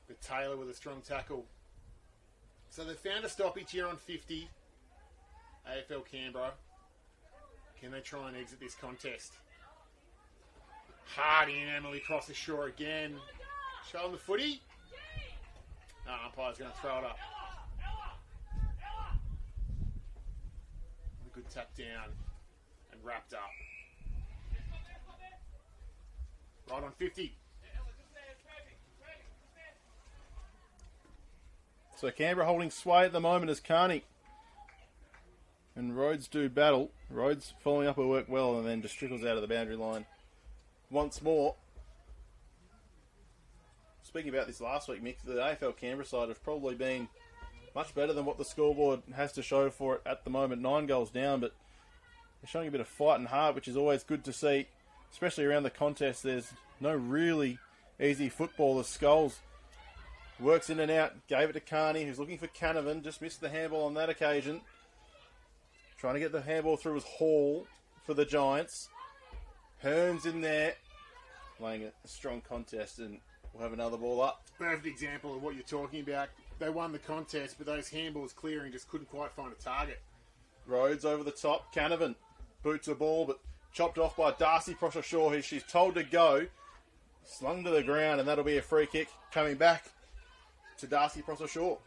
But Taylor with a strong tackle. So they found a stoppage here on 50. AFL Canberra. Can they try and exit this contest? Hardy and Emily cross the shore again. Showing the footy. Umpire's going to throw it up. A good tap down and wrapped up. Right on 50. So Canberra holding sway at the moment as Carney and Rhodes do battle. Rhodes following up her work well and then just trickles out of the boundary line once more. Speaking about this last week, Mick, the AFL Canberra side have probably been much better than what the scoreboard has to show for it at the moment. 9 goals down, but they're showing a bit of fight and heart, which is always good to see, especially around the contest. There's no really easy football. The Skulls works in and out, gave it to Carney, who's looking for Canavan, just missed the handball on that occasion. Trying to get the handball through was Hall for the Giants. Hearns in there, playing a strong contest, and we'll have another ball up. Perfect example of what you're talking about. They won the contest, but those handballs clearing just couldn't quite find a target. Rhodes over the top. Canavan boots a ball, but chopped off by Darcy Prosser-Shaw, who she's told to go. Slung to the ground, and that'll be a free kick coming back to Darcy Prosser-Shaw.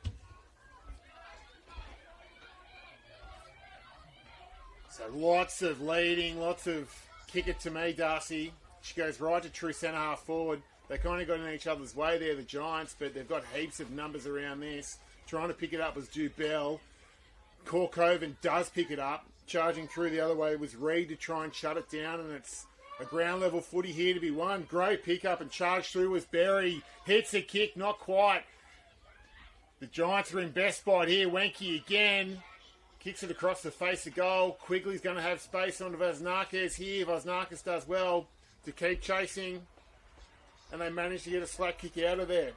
So lots of leading, lots of kick it to me, Darcy. She goes right to true centre half forward. They kind of got in each other's way there, the Giants, but they've got heaps of numbers around this. Trying to pick it up was Dew Bell. Corkoven does pick it up. Charging through the other way was Reed to try and shut it down, and it's a ground level footy here to be won. Great pick up and charge through was Berry. Hits a kick, not quite. The Giants are in best spot here. Wenke again. Kicks it across the face of goal. Quigley's going to have space onto Vaznakis here. Vaznakis does well to keep chasing. And they manage to get a slack kick out of there.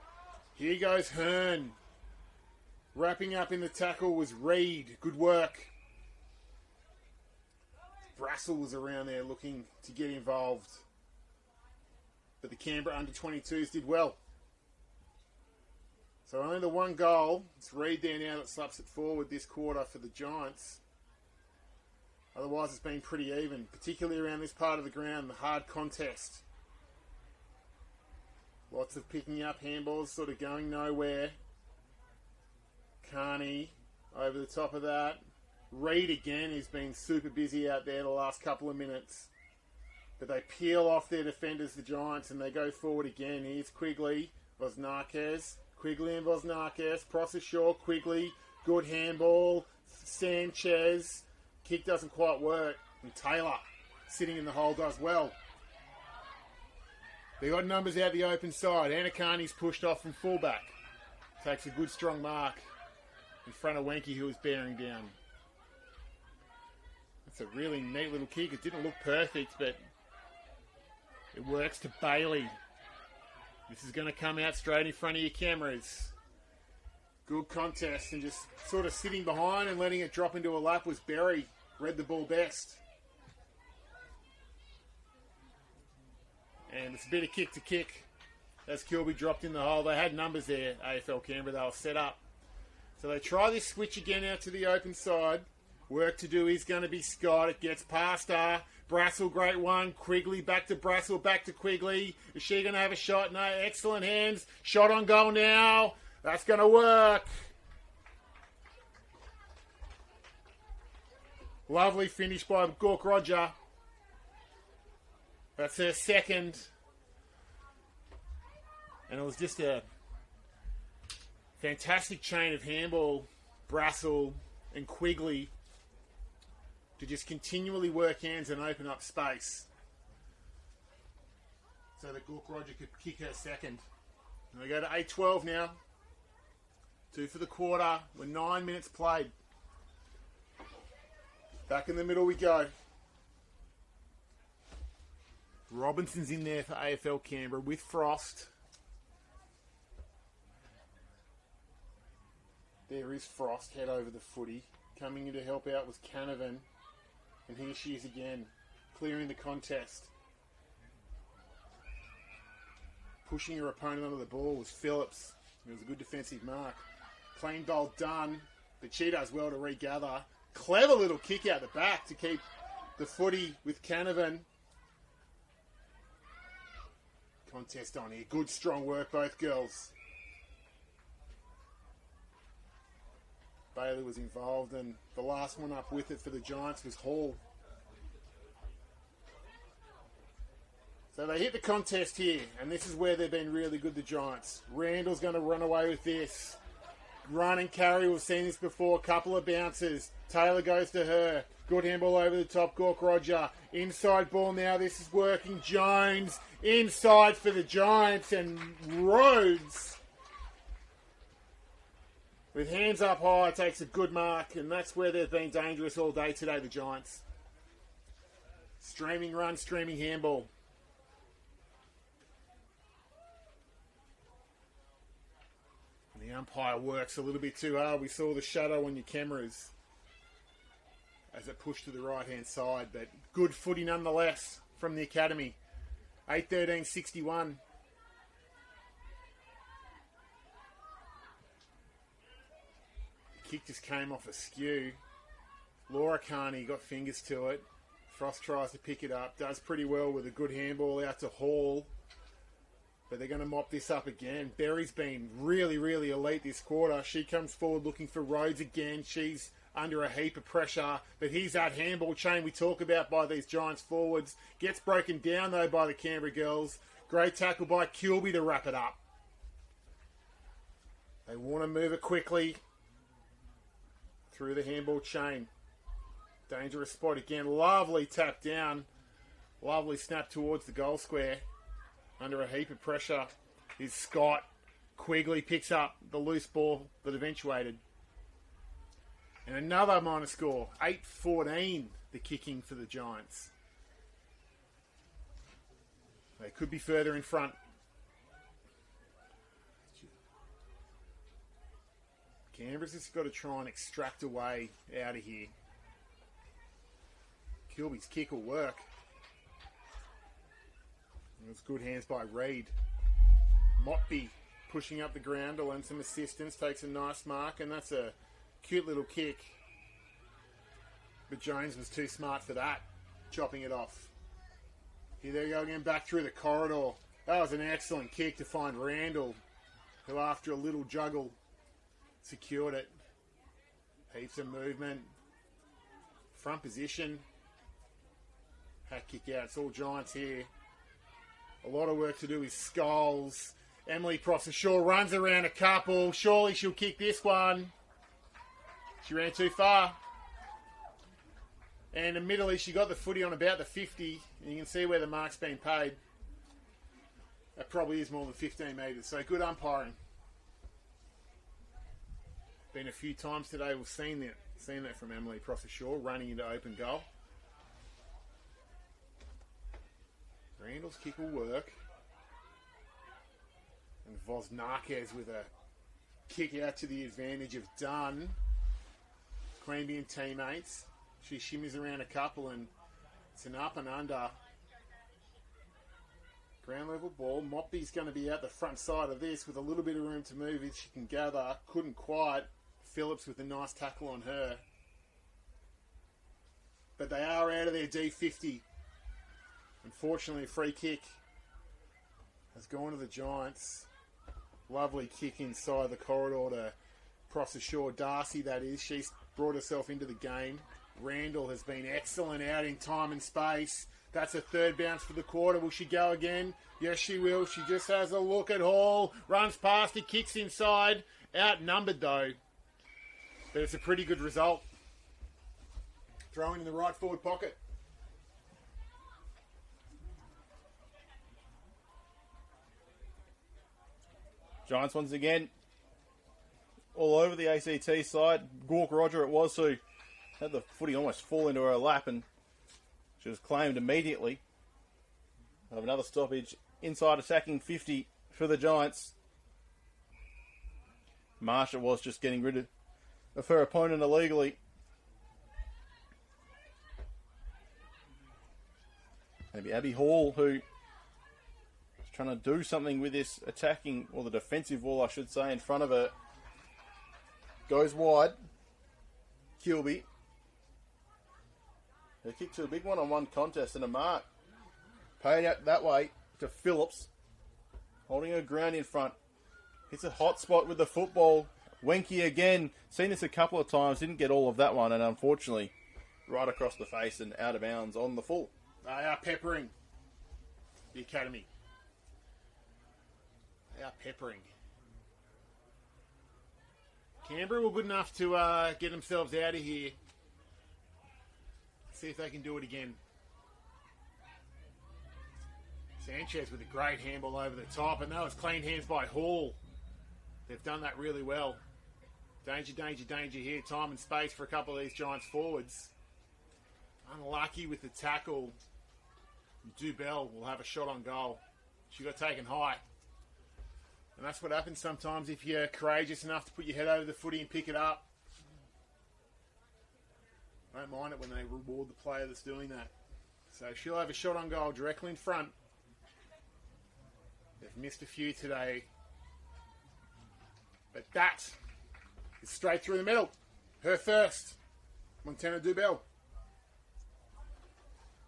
Here goes Hearn. Wrapping up in the tackle was Reed. Good work. Brassel was around there looking to get involved. But the Canberra under-22s did well. So only the one goal. It's Reed there now that slaps it forward this quarter for the Giants. Otherwise it's been pretty even, particularly around this part of the ground, the hard contest. Lots of picking up handballs, sort of going nowhere. Carney over the top of that. Reed again, who's been super busy out there the last couple of minutes. But they peel off their defenders, the Giants, and they go forward again. Here's Quigley, Voznakis. Quigley and Voznakis. Prosser-Shaw, Quigley. Good handball. Sanchez. Kick doesn't quite work. And Taylor, sitting in the hole, does well. They got numbers out the open side. Anakani's pushed off from fullback. Takes a good strong mark in front of Wenke, who was bearing down. That's a really neat little kick. It didn't look perfect, but it works to Bailey. This is going to come out straight in front of your cameras. Good contest, and just sort of sitting behind and letting it drop into a lap was Berry. Read the ball best. And it's a bit of kick to kick as Kilby dropped in the hole. They had numbers there, AFL Canberra. They were set up. So they try this switch again out to the open side. Work to do is going to be Scott. It gets past her. Brassel, great one. Quigley, back to Brassel, back to Quigley. Is she going to have a shot? No, excellent hands. Shot on goal now. That's going to work. Lovely finish by Gork Roger. That's her second. And it was just a fantastic chain of handball. Brassel and Quigley to just continually work hands and open up space so that Gork Roger could kick her second. And we go to 8-12 now. 2 for the quarter. We're 9 minutes played. Back in the middle we go. Robinson's in there for AFL Canberra with Frost. There is Frost, head over the footy. Coming in to help out was Canavan. And here she is again, clearing the contest. Pushing her opponent under the ball was Phillips. It was a good defensive mark. Clean goal done, but she does well to regather. Clever little kick out the back to keep the footy with Canavan. Contest on here. Good, strong work, both girls. Bailey was involved, and the last one up with it for the Giants was Hall. So they hit the contest here, and this is where they've been really good, the Giants. Randall's going to run away with this. Run and carry, we've seen this before. A couple of bounces. Taylor goes to her. Good handball over the top, Gork Roger. Inside ball now, this is working. Jones inside for the Giants, and Rhodes, with hands up high, takes a good mark, and that's where they've been dangerous all day today, the Giants. Streaming run, streaming handball. And the umpire works a little bit too hard. We saw the shadow on your cameras as it pushed to the right-hand side, but good footy nonetheless from the academy. 8-13-61. The kick just came off a skew. Laura Carney got fingers to it. Frost tries to pick it up. Does pretty well with a good handball out to Hall. But they're going to mop this up again. Berry's been really, really elite this quarter. She comes forward looking for Rhodes again. She's under a heap of pressure. But here's that handball chain we talk about by these Giants forwards. Gets broken down, though, by the Canberra girls. Great tackle by Kilby to wrap it up. They want to move it quickly through the handball chain. Dangerous spot again. Lovely tap down. Lovely snap towards the goal square. Under a heap of pressure is Scott. Quigley picks up the loose ball that eventuated. And another minor score. 8-14, the kicking for the Giants. They could be further in front. Canberra's just got to try and extract a way out of here. Kilby's kick will work. It was good hands by Reid. Motby pushing up the ground to lend some assistance. Takes a nice mark, and that's a cute little kick. But Jones was too smart for that. Chopping it off. Here they go again, back through the corridor. That was an excellent kick to find Randall, who after a little juggle secured it. Heaps of movement. Front position. Hat kick out. It's all Giants here. A lot of work to do with Skulls. Emily Prosser-Shaw runs around a couple. Surely she'll kick this one. She ran too far. And admittedly, she got the footy on about the 50. And you can see where the mark's been paid. That probably is more than 15 metres. So good umpiring. Been a few times today we've seen that from Emily Prosser-Shaw running into open goal. Randall's kick will work. And Voznakez with a kick out to the advantage of Dunn. Queanbeyan teammates. She shimmies around a couple and it's an up and under. Ground level ball. Mopby's going to be out the front side of this with a little bit of room to move if she can gather. Couldn't quite. Phillips with a nice tackle on her. But they are out of their D50. Unfortunately, a free kick has gone to the Giants. Lovely kick inside the corridor to Prosser-Shaw. Darcy, that is. She's brought herself into the game. Randall has been excellent out in time and space. That's a third bounce for the quarter. Will she go again? Yes, she will. She just has a look at Hall. Runs past it, kicks inside. Outnumbered, though. But it's a pretty good result. Throwing in the right forward pocket. Giants once again all over the ACT side. Gork Roger it was who had the footy almost fall into her lap and she was claimed immediately. Have another stoppage inside attacking 50 for the Giants. Marsh it was just getting rid of her opponent illegally. Maybe Abby Hall, who is trying to do something with this attacking, or the defensive wall, I should say, in front of her. Goes wide. Kilby. They kick to a big one-on-one contest and a mark. Paid out that way to Phillips. Holding her ground in front. Hits a hot spot with the football. Wenke again. Seen this a couple of times. Didn't get all of that one. And unfortunately, right across the face and out of bounds on the full. They are peppering the academy. They are peppering. Canberra were good enough to get themselves out of here. See if they can do it again. Sanchez with a great handball over the top, and that was clean hands by Hall. They've done that really well. Danger, danger, danger here. Time and space for a couple of these Giants forwards. Unlucky with the tackle. Dubell will have a shot on goal. She got taken high. And that's what happens sometimes if you're courageous enough to put your head over the footy and pick it up. I don't mind it when they reward the player that's doing that. So she'll have a shot on goal directly in front. They've missed a few today. But that is straight through the middle. Her first. Montana Dubell.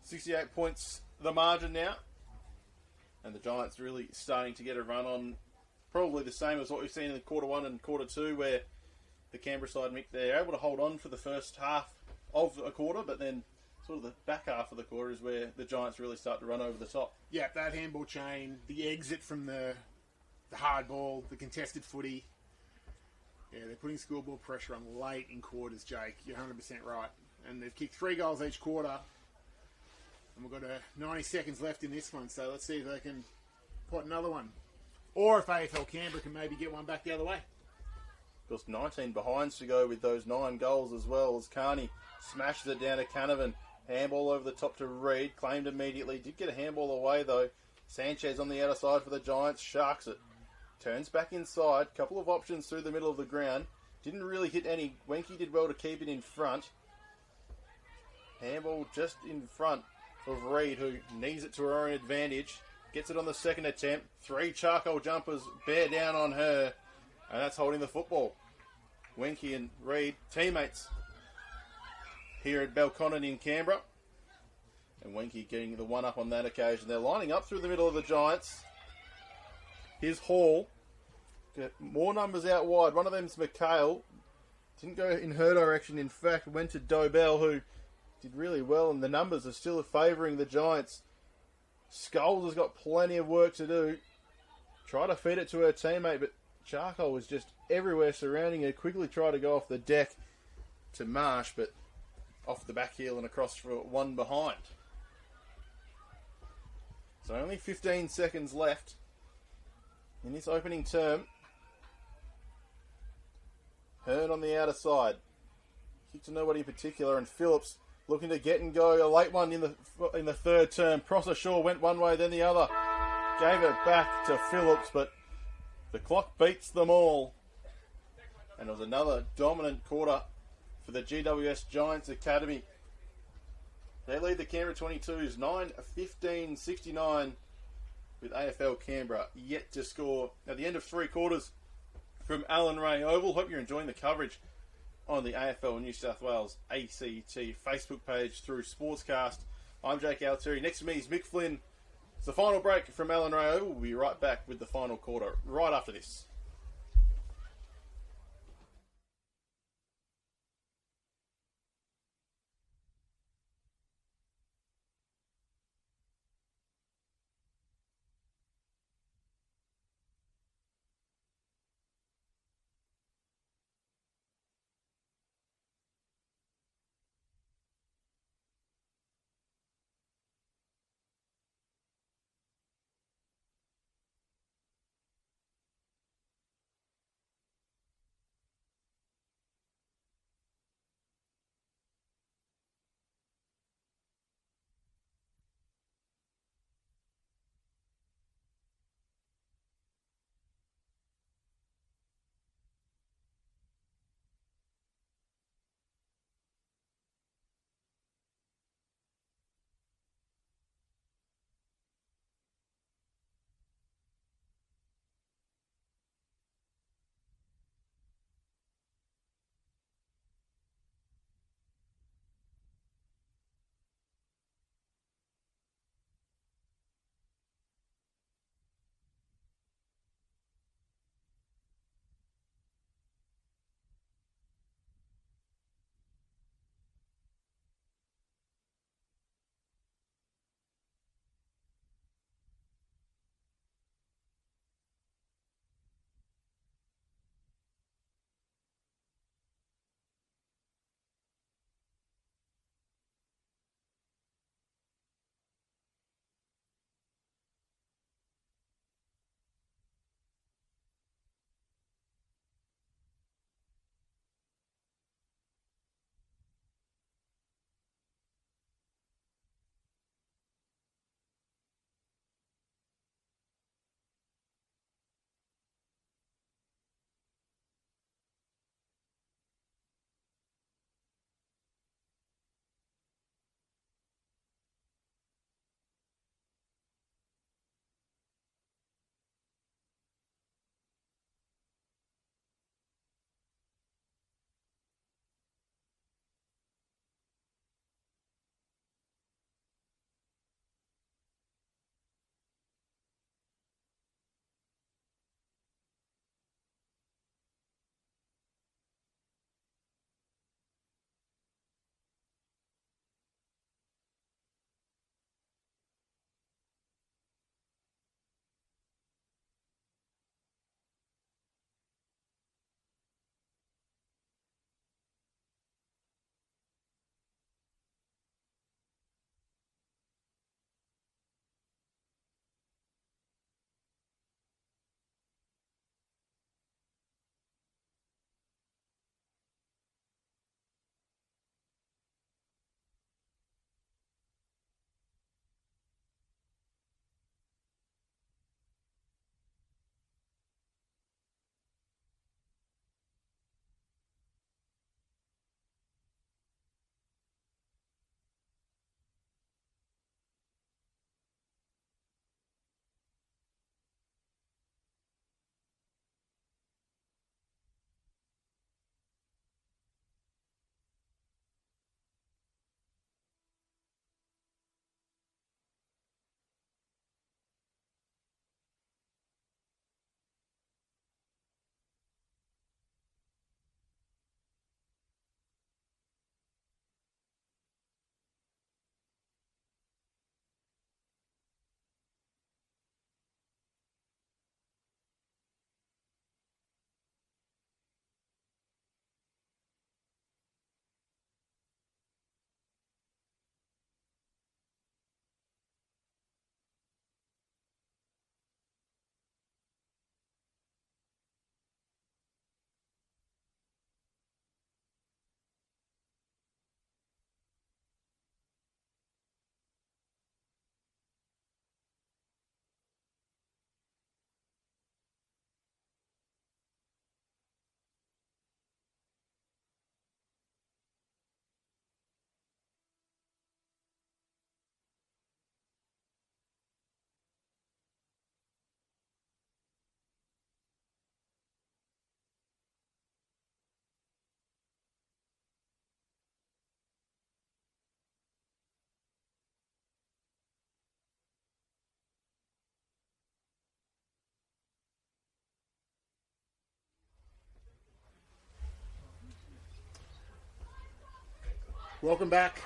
68 points the margin now. And the Giants really starting to get a run on. Probably the same as what we've seen in quarter one and quarter two, where the Canberra side, Mick, they're able to hold on for the first half of a quarter, but then sort of the back half of the quarter is where the Giants really start to run over the top. Yeah, that handball chain, the exit from the hard ball, the contested footy. Yeah, they're putting scoreboard pressure on late in quarters, Jake. You're 100% right. And they've kicked 3 goals each quarter. And we've got 90 seconds left in this one, so let's see if they can put another one. Or if AFL Canberra can maybe get one back the other way. Of course, 19 behinds to go with those 9 goals as well, as Carney smashes it down to Canavan. Handball over the top to Reid, claimed immediately. Did get a handball away though. Sanchez on the outer side for the Giants, sharks it. Turns back inside, couple of options through the middle of the ground. Didn't really hit any. Wenke did well to keep it in front. Handball just in front of Reid, who knees it to her own advantage. Gets it on the second attempt. 3 charcoal jumpers bear down on her. And that's holding the football. Wenke and Reid, teammates here at Belconnen in Canberra. And Wenke getting the one up on that occasion. They're lining up through the middle of the Giants. Here's Hall. Got more numbers out wide. One of them's McHale. Didn't go in her direction. In fact, went to Dobell, who did really well. And the numbers are still favouring the Giants. Skulls has got plenty of work to do. Try to feed it to her teammate, but Charcoal was just everywhere surrounding her. Quickly tried to go off the deck to Marsh, but off the back heel and across for one behind. So only 15 seconds left in this opening term. Hearn on the outer side. Kick to nobody in particular, and Phillips looking to get and go. A late one in the third term. Prosser Shaw went one way, then the other. Gave it back to Phillips, but the clock beats them all. And it was another dominant quarter for the GWS Giants Academy. They lead the Canberra 22s 9-15-69 with AFL Canberra yet to score at the end of 3 quarters from Allen Ray Oval. Hope you're enjoying the coverage on the AFL New South Wales ACT Facebook page through Sportscast. I'm Jake Altieri. Next to me is Mick Flynn. It's the final break from Allen Ray Oval. We'll be right back with the final quarter right after this. Welcome back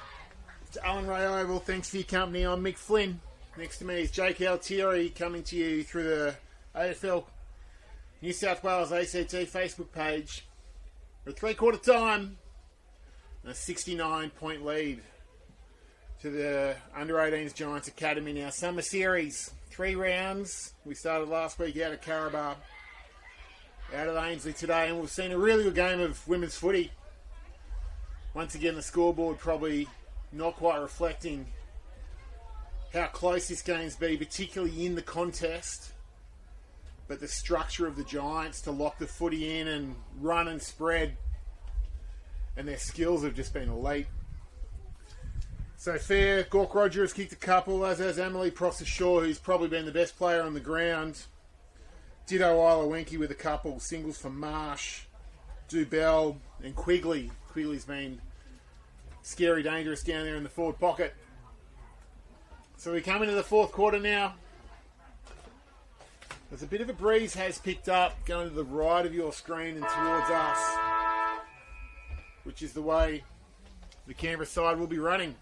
to Alan Ray Oval. Thanks for your company. I'm Mick Flynn. Next to me is Jake Altieri coming to you through the AFL New South Wales ACT Facebook page. For a three-quarter time, a 69-point lead to the Under-18's Giants Academy. Now, summer series, 3 rounds. We started last week out of Caraba, out of Ainsley today, and we've seen a really good game of women's footy. Once again, the scoreboard probably not quite reflecting how close this game's been, particularly in the contest. But the structure of the Giants to lock the footy in and run and spread, and their skills have just been elite. So fair, Gork Roger has kicked a couple, as has Emily Prosser-Shaw, who's probably been the best player on the ground. Ditto Isla Wenke with a couple, singles for Marsh, Dubell and Quigley. Quigley's been scary dangerous down there in the forward pocket. So we come into the fourth quarter now. There's a bit of a breeze has picked up going to the right of your screen and towards us, which is the way the Canberra side will be running.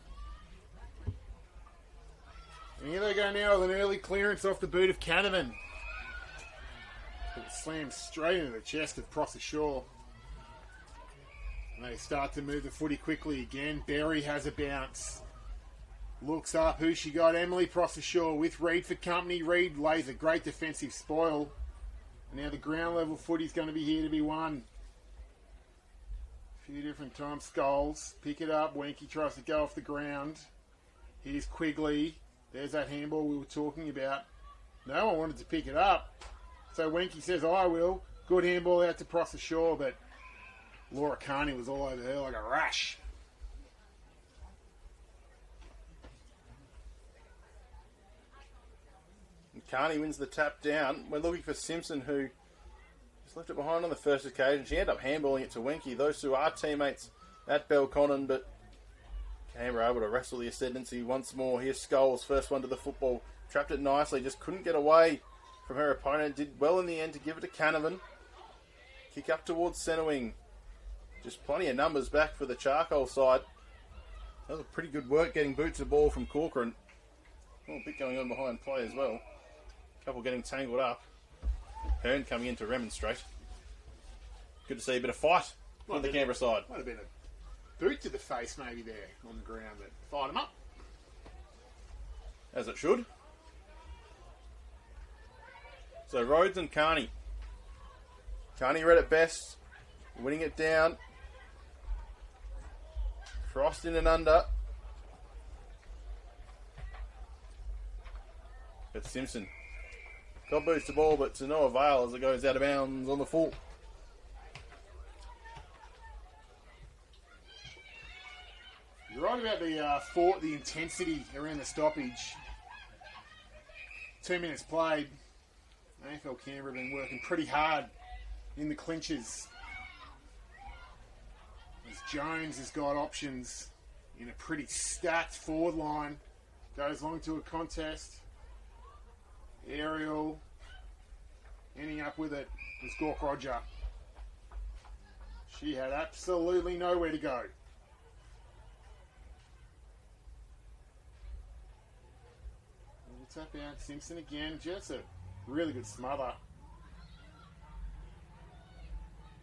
And here they go now with an early clearance off the boot of Canavan. It slams straight into the chest of Prosser-Shaw. They start to move the footy quickly again. Berry has a bounce. Looks up who she got. Emily Prosser-Shaw with Reid for company. Reid lays a great defensive spoil. And now the ground level footy's going to be here to be won. A few different times. Skulls. Pick it up. Wenke tries to go off the ground. Here's Quigley. There's that handball we were talking about. No one wanted to pick it up. So Wenke says, I will. Good handball out to Prosser-Shaw, but Laura Carney was all over her like a rash. And Carney wins the tap down. We're looking for Simpson, who just left it behind on the first occasion. She ended up handballing it to Wenke. Those two are teammates at Belconnen, but Canberra able to wrestle the ascendancy once more. Here's Scholes, first one to the football. Trapped it nicely, just couldn't get away from her opponent. Did well in the end to give it to Canavan. Kick up towards centre wing. Just plenty of numbers back for the charcoal side. That was a pretty good work getting boots of ball from Corcoran. Oh, a bit going on behind play as well. Couple getting tangled up. Hearn coming in to remonstrate. Good to see a bit of fight on the Canberra side. Might have been a boot to the face maybe there on the ground, but fired them up. As it should. So Rhodes and Carney. Carney read it best. Winning it down. Frost in and under. But Simpson got boots the ball, but to no avail as it goes out of bounds on the full. You're right about the intensity around the stoppage. 2 minutes played. AFL Canberra have been working pretty hard in the clinches. As Jones has got options in a pretty stacked forward line. Goes long to a contest. Aerial. Ending up with it was Gork Roger. She had absolutely nowhere to go. Tap out Simpson again. Just a really good smother.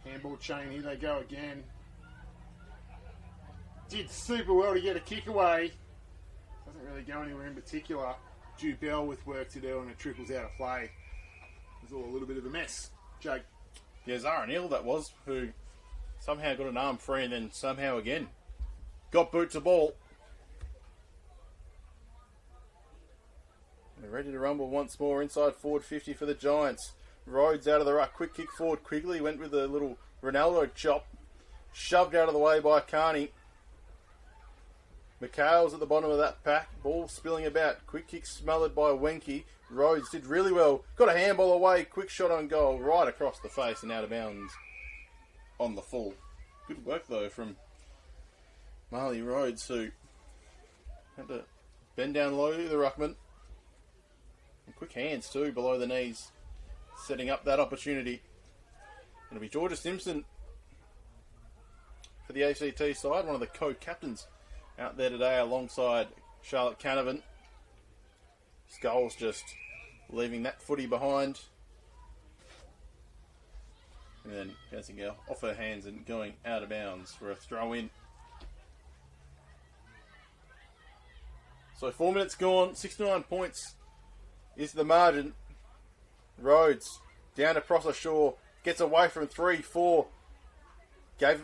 Handball chain. Here they go again. Did super well to get a kick away. Doesn't really go anywhere in particular. Dubell with work to do and it trickles out of play. It was all a little bit of a mess. Jake. Yeah, Zara Neal that was, who somehow got an arm free and then somehow again got boots of ball. They're ready to rumble once more inside forward 50 for the Giants. Rhodes out of the ruck. Quick kick forward. Quigley went with a little Ronaldo chop. Shoved out of the way by Carney. McHale's at the bottom of that pack. Ball spilling about. Quick kick smothered by Wenke. Rhodes did really well. Got a handball away. Quick shot on goal. Right across the face and out of bounds on the full. Good work though from Marley Rhodes, who had to bend down low the ruckman. And quick hands too below the knees. Setting up that opportunity. It'll be Georgia Simpson for the ACT side, one of the co-captains out there today alongside Charlotte Canavan. Skulls just leaving that footy behind. And then bouncing off her hands and going out of bounds for a throw in. So 4 minutes gone, 69 points is the margin. Rhodes down to Prosser Shaw, gets away from 3-4. Gave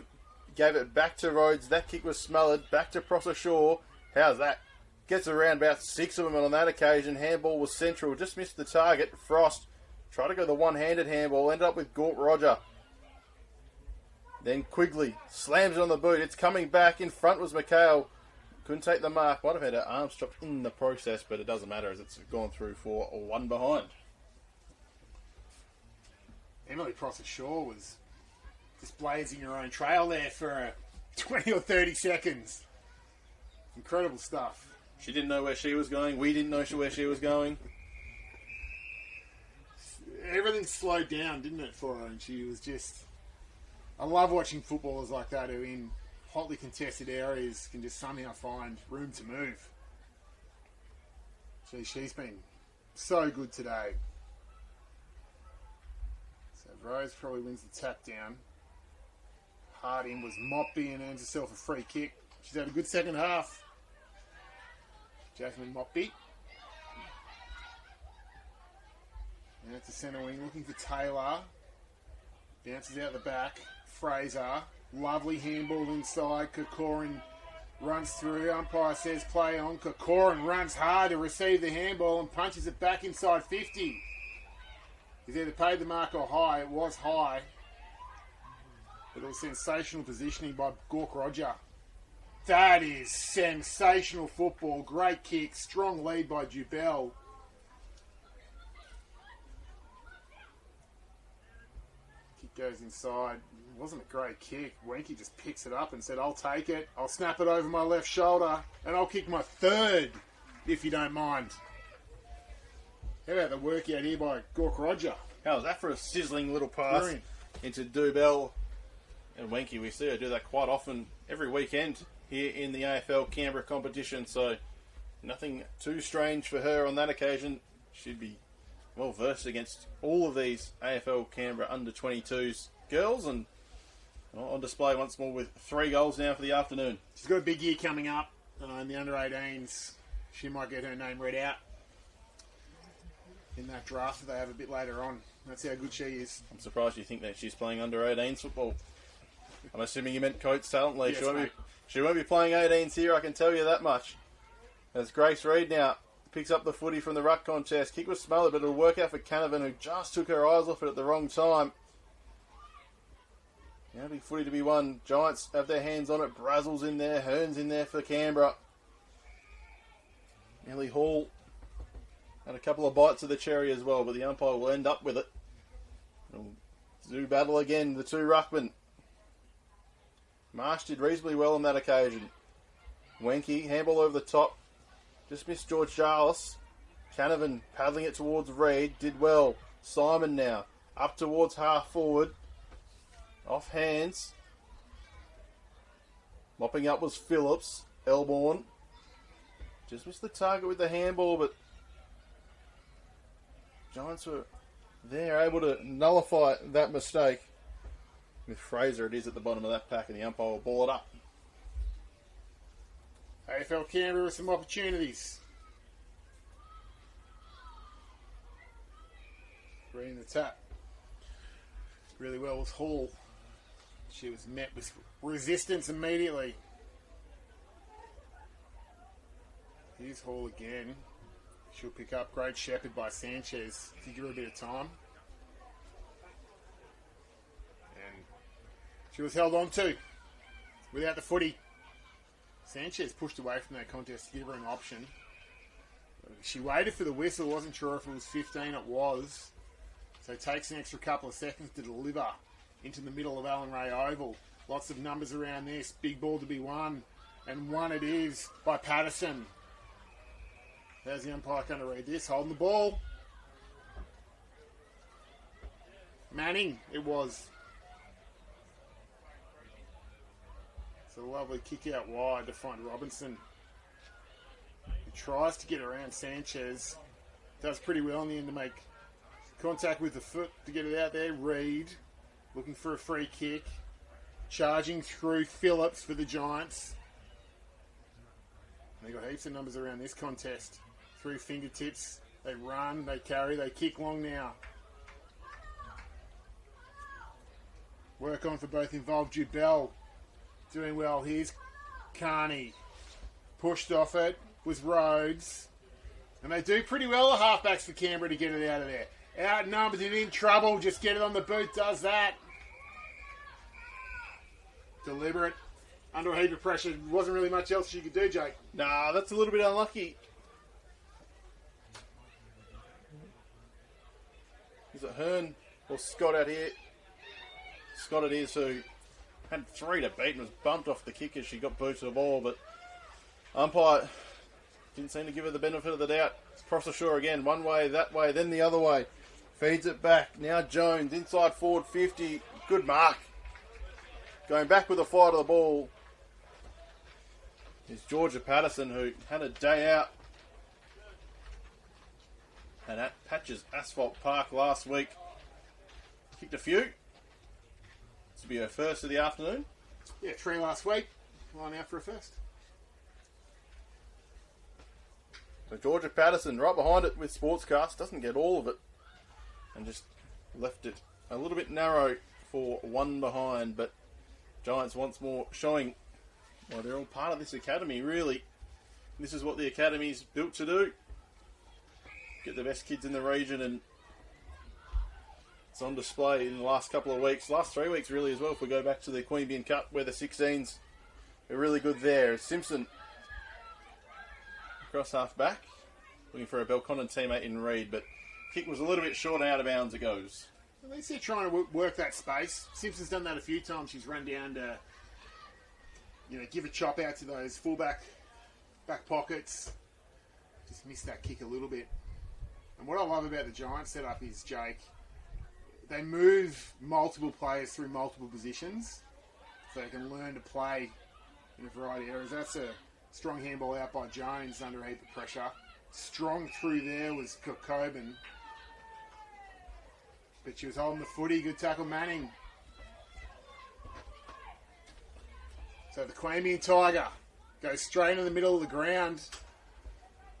it back to Rhodes. That kick was smothered. Back to Prosser Shaw. How's that? Gets around about 6 of them on that occasion. Handball was central. Just missed the target. Frost tried to go the one-handed handball. Ended up with Gort Roger. Then Quigley slams it on the boot. It's coming back. In front was McHale. Couldn't take the mark. Might have had her arms chopped in the process, but it doesn't matter as it's gone through for one behind. Emily Prosser Shaw was just blazing her own trail there for 20 or 30 seconds. Incredible stuff. She didn't know where she was going. We didn't know where she was going. Everything slowed down, didn't it, for her? And she was just... I love watching footballers like that who in hotly contested areas can just somehow find room to move. She's been so good today. So Rose probably wins the tap down. Harding was Mopby and earns herself a free kick. She's had a good second half. Jasmine Mopby. Now to centre wing, looking for Taylor. Bounces out the back. Fraser. Lovely handball inside. Kokorin runs through. Umpire says play on. Kokorin runs hard to receive the handball and punches it back inside 50. He's either paid the mark or high. It was high. But it was sensational positioning by Gork Roger. That is sensational football. Great kick. Strong lead by Jubel. Kick goes inside. It wasn't a great kick. Wenke just picks it up and said, I'll take it. I'll snap it over my left shoulder. And I'll kick my third, if you don't mind. How about the work out here by Gork Roger? How was that for a sizzling little pass? Brilliant. Into Dubell and Wenke? We see her do that quite often every weekend here in the AFL Canberra competition, so nothing too strange for her on that occasion. She'd be well versed against all of these AFL Canberra under-22s girls, and on display once more with 3 goals now for the afternoon. She's got a big year coming up in the under-18s. She might get her name read out in that draft that they have a bit later on. That's how good she is. I'm surprised you think that she's playing under-18s football. I'm assuming you meant Coates Talent League. Yes, she won't be playing 18s here, I can tell you that much. As Grace Reid now picks up the footy from the ruck contest. Kick was smothered, but it'll work out for Canavan, who just took her eyes off it at the wrong time. Now big footy to be won. Giants have their hands on it. Brazel's in there. Hearn's in there for Canberra. Ellie Hall had a couple of bites of the cherry as well, but the umpire will end up with it. It'll do battle again, the 2 ruckmen. Marsh did reasonably well on that occasion. Wenke, handball over the top. Just missed George Jarlis. Canavan paddling it towards Reid. Did well. Simon now. Up towards half forward. Off hands. Mopping up was Phillips. Elborn. Just missed the target with the handball, but Giants were there able to nullify that mistake. With Fraser, it is at the bottom of that pack, and the umpire will ball it up. AFL Canberra with some opportunities. Reading the tap. Really well was Hall. She was met with resistance immediately. Here's Hall again. She'll pick up. Great shepherd by Sanchez to give her a bit of time. And she was held on to without the footy. Sanchez pushed away from that contest to give her an option. She waited for the whistle. Wasn't sure if it was 15. It was. So it takes an extra couple of seconds to deliver into the middle of Allen Ray Oval. Lots of numbers around this. Big ball to be won. And won it is by Patterson. How's the umpire going to read this? Holding the ball. Manning, it was. It's a lovely kick out wide to find Robinson. He tries to get around Sanchez. Does pretty well in the end to make contact with the foot to get it out there. Reed looking for a free kick. Charging through Phillips for the Giants. They got heaps of numbers around this contest. Through fingertips. They run, they carry, they kick long now. Work on for both involved. Jubel doing well. Here's Carney. Pushed off it was Rhodes. And they do pretty well, the halfbacks for Canberra, to get it out of there. Outnumbered and in trouble. Just get it on the boot. Does that. Deliberate. Under a heap of pressure. Wasn't really much else you could do, Jake. Nah, that's a little bit unlucky. Is it Hearn or Scott out here? Scott it is, who had 3 to beat and was bumped off the kick as she got boots to the ball, but umpire didn't seem to give her the benefit of the doubt. It's across the shore again, one way, that way, then the other way. Feeds it back. Now Jones, inside forward 50. Good mark. Going back with a fly to the ball is Georgia Patterson, who had a day out and at Patches Asphalt Park last week. Kicked a few. This will be her first of the afternoon. Yeah, 3 last week. Line out for a first. So Georgia Patterson right behind it with Sportscast. Doesn't get all of it. And just left it a little bit narrow for one behind. But Giants once more showing why they're all part of this academy, really. This is what the academy's built to do. Get the best kids in the region, and it's on display in the last couple of weeks. Last 3 weeks, really, as well, if we go back to the Queanbeyan Cup, where the 16s are really good there. Simpson across half back, looking for a Belconnen teammate in Reed, but kick was a little bit short and out of bounds. It goes. At least they're trying to work that space. Simpson's done that a few times. She's run down to, give a chop out to those fullback back pockets. Just missed that kick a little bit. And what I love about the Giants setup is, Jake, they move multiple players through multiple positions so they can learn to play in a variety of areas. That's a strong handball out by Jones under a heap of pressure. Strong through there was Coben. But she was holding the footy. Good tackle, Manning. So the Queanbeyan Tiger goes straight into the middle of the ground.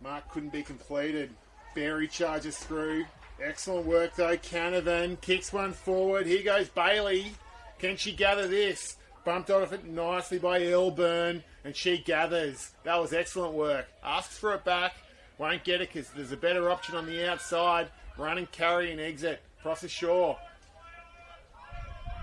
Mark couldn't be completed. Berry charges through. Excellent work though. Canavan kicks one forward. Here goes Bailey. Can she gather this? Bumped off it nicely by Elburn, and she gathers. That was excellent work. Asks for it back. Won't get it because there's a better option on the outside. Run and carry and exit. Across the shore.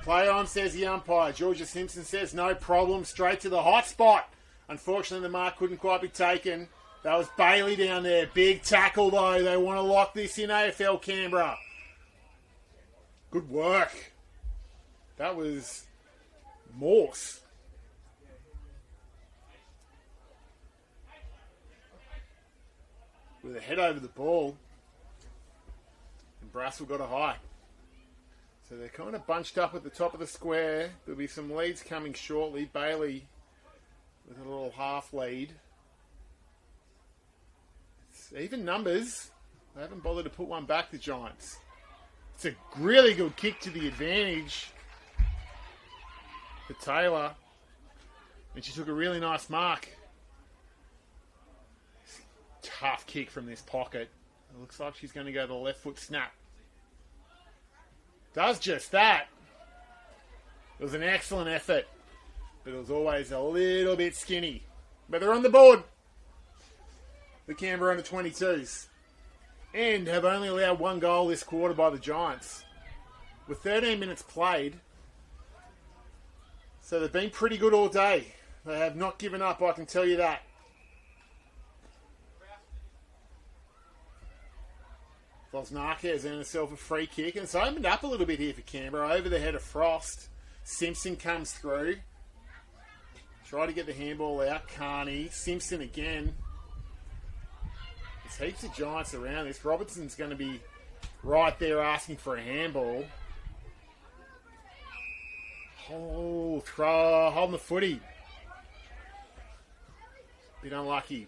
Play on, says the umpire. Georgia Simpson says no problem. Straight to the hot spot. Unfortunately, the mark couldn't quite be taken. That was Bailey down there. Big tackle, though. They want to lock this in, AFL Canberra. Good work. That was Morse. With a head over the ball. And Brassel got a high. So they're kind of bunched up at the top of the square. There'll be some leads coming shortly. Bailey with a little half lead. Even numbers. They haven't bothered to put one back, the Giants. It's a really good kick to the advantage for Taylor. And she took a really nice mark. Tough kick from this pocket. It looks like she's going to go to the left foot snap. Does just that. It was an excellent effort. But it was always a little bit skinny. But they're on the board. The Canberra under 22s. And have only allowed one goal this quarter by the Giants. With 13 minutes played. So they've been pretty good all day. They have not given up, I can tell you that. Vosnaka has earned herself a free kick. And it's opened up a little bit here for Canberra. Over the head of Frost. Simpson comes through. Try to get the handball out. Carney. Simpson again. There's heaps of Giants around this. Robertson's going to be right there asking for a handball. Oh, holding the footy. Bit unlucky.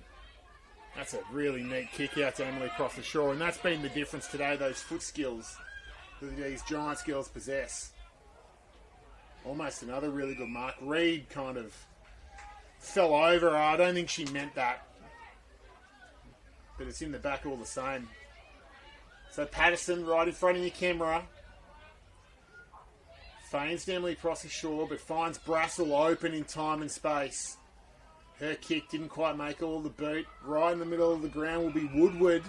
That's a really neat kick out to Emily across the shore, and that's been the difference today, those foot skills that these Giants girls possess. Almost another really good mark. Reed kind of fell over her. I don't think she meant that. But it's in the back all the same. So Patterson right in front of your camera. Feigns Emily across the shore, but finds Brassel open in time and space. Her kick didn't quite make all the boot. Right in the middle of the ground will be Woodward.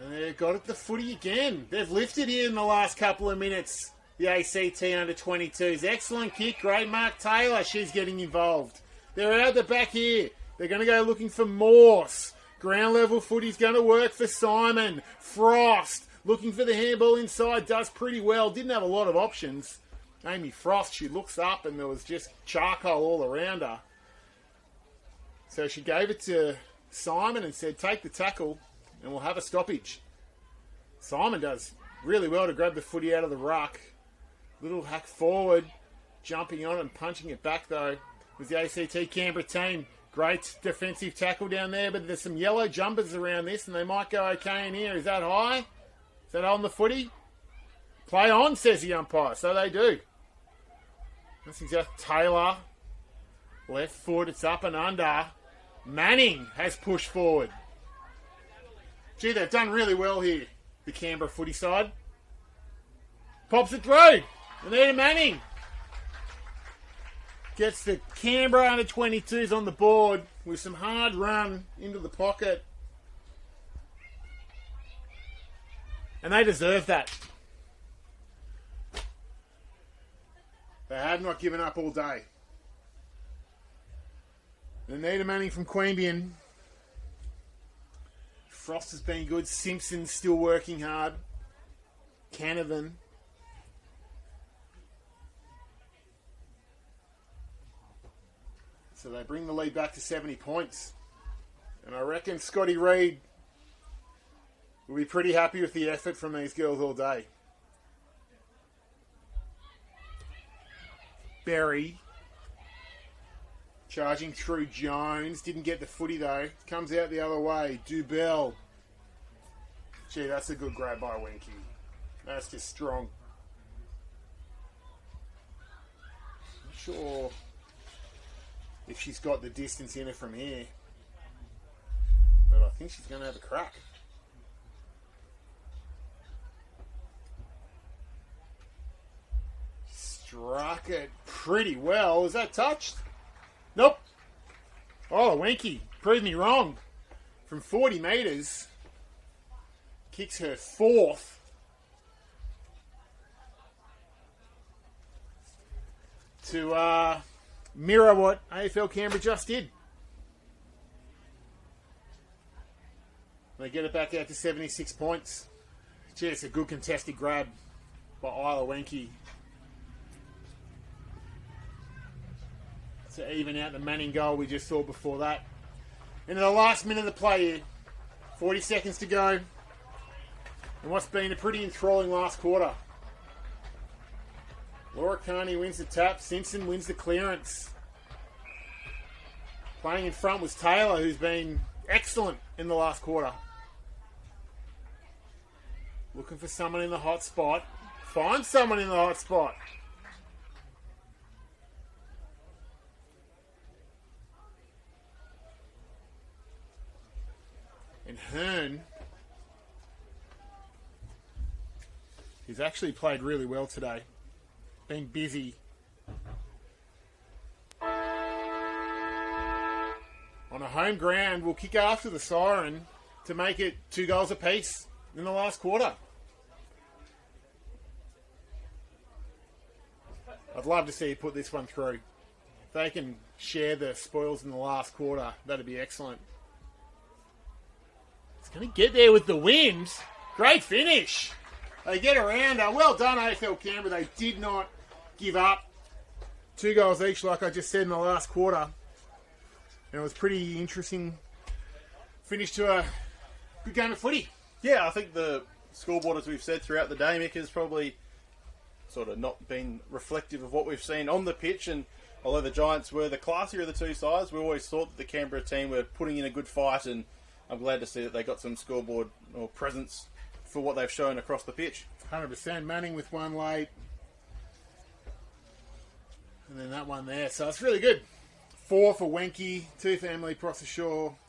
And they've got it the footy again. They've lifted here in the last couple of minutes. The ACT under-22s. Excellent kick. Great Mark Taylor. She's getting involved. They're out the back here. They're going to go looking for Morse. Ground level footy's going to work for Simon. Frost. Looking for the handball inside. Does pretty well. Didn't have a lot of options. Amy Frost, she looks up and there was just charcoal all around her. So she gave it to Simon and said, take the tackle and we'll have a stoppage. Simon does really well to grab the footy out of the ruck. Little hack forward, jumping on and punching it back though. Was the ACT Canberra team. Great defensive tackle down there, but there's some yellow jumpers around this and they might go okay in here. Is that high? Is that on the footy? Play on, says the umpire. So they do. That's exactly Taylor. Left foot, it's up and under. Manning has pushed forward. Gee, they've done really well here, the Canberra footy side. Pops it through. Anita Manning gets the Canberra under-22s on the board with some hard run into the pocket. And they deserve that. They have not given up all day. Anita Manning from Queanbeyan. Frost has been good. Simpson's still working hard. Canavan. So they bring the lead back to 70 points. And I reckon Scotty Reid will be pretty happy with the effort from these girls all day. Berry. Charging through Jones. Didn't get the footy though. Comes out the other way. Dubell. Gee, that's a good grab by Winky. That's just strong. Not sure if she's got the distance in her from here. But I think she's going to have a crack. Struck it pretty well. Was that touched? Nope. Oh, Winky. Proved me wrong. From 40 metres. Kicks her fourth. To mirror what AFL Canberra just did. They get it back out to 76 points. Gee, it's a good contested grab by Isla Wenke to even out the Manning goal we just saw before that. Into the last minute of the play here. 40 seconds to go. And what's been a pretty enthralling last quarter. Laura Carney wins the tap. Simpson wins the clearance. Playing in front was Taylor, who's been excellent in the last quarter. Looking for someone in the hot spot. Finds someone in the hot spot. And Hearn, he's actually played really well today. Been busy. On a home ground, we'll kick after the siren to make it 2 goals apiece in the last quarter. I'd love to see you put this one through. If they can share the spoils in the last quarter, that'd be excellent. It's going to get there with the wind. Great finish. They get around. Well done, AFL Canberra. They did not give up. 2 goals each, like I just said, in the last quarter. And it was pretty interesting finish to a good game of footy. Yeah, I think the scoreboard, as we've said throughout the day, Mick, has probably sort of not been reflective of what we've seen on the pitch. And although the Giants were the classier of the two sides, we always thought that the Canberra team were putting in a good fight, and I'm glad to see that they got some scoreboard or presence for what they've shown across the pitch. 100%. Manning with one late. And then that one there. So it's really good. 4 for Wenke, 2 for Emily Proctor,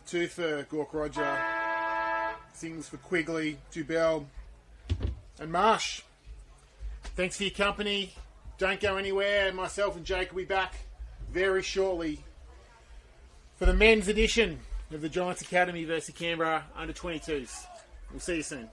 2 for Gork Roger, singles for Quigley, Dubell, and Marsh. Thanks for your company. Don't go anywhere. Myself and Jake will be back very shortly for the men's edition of the Giants Academy versus Canberra under 22s. We'll see you soon.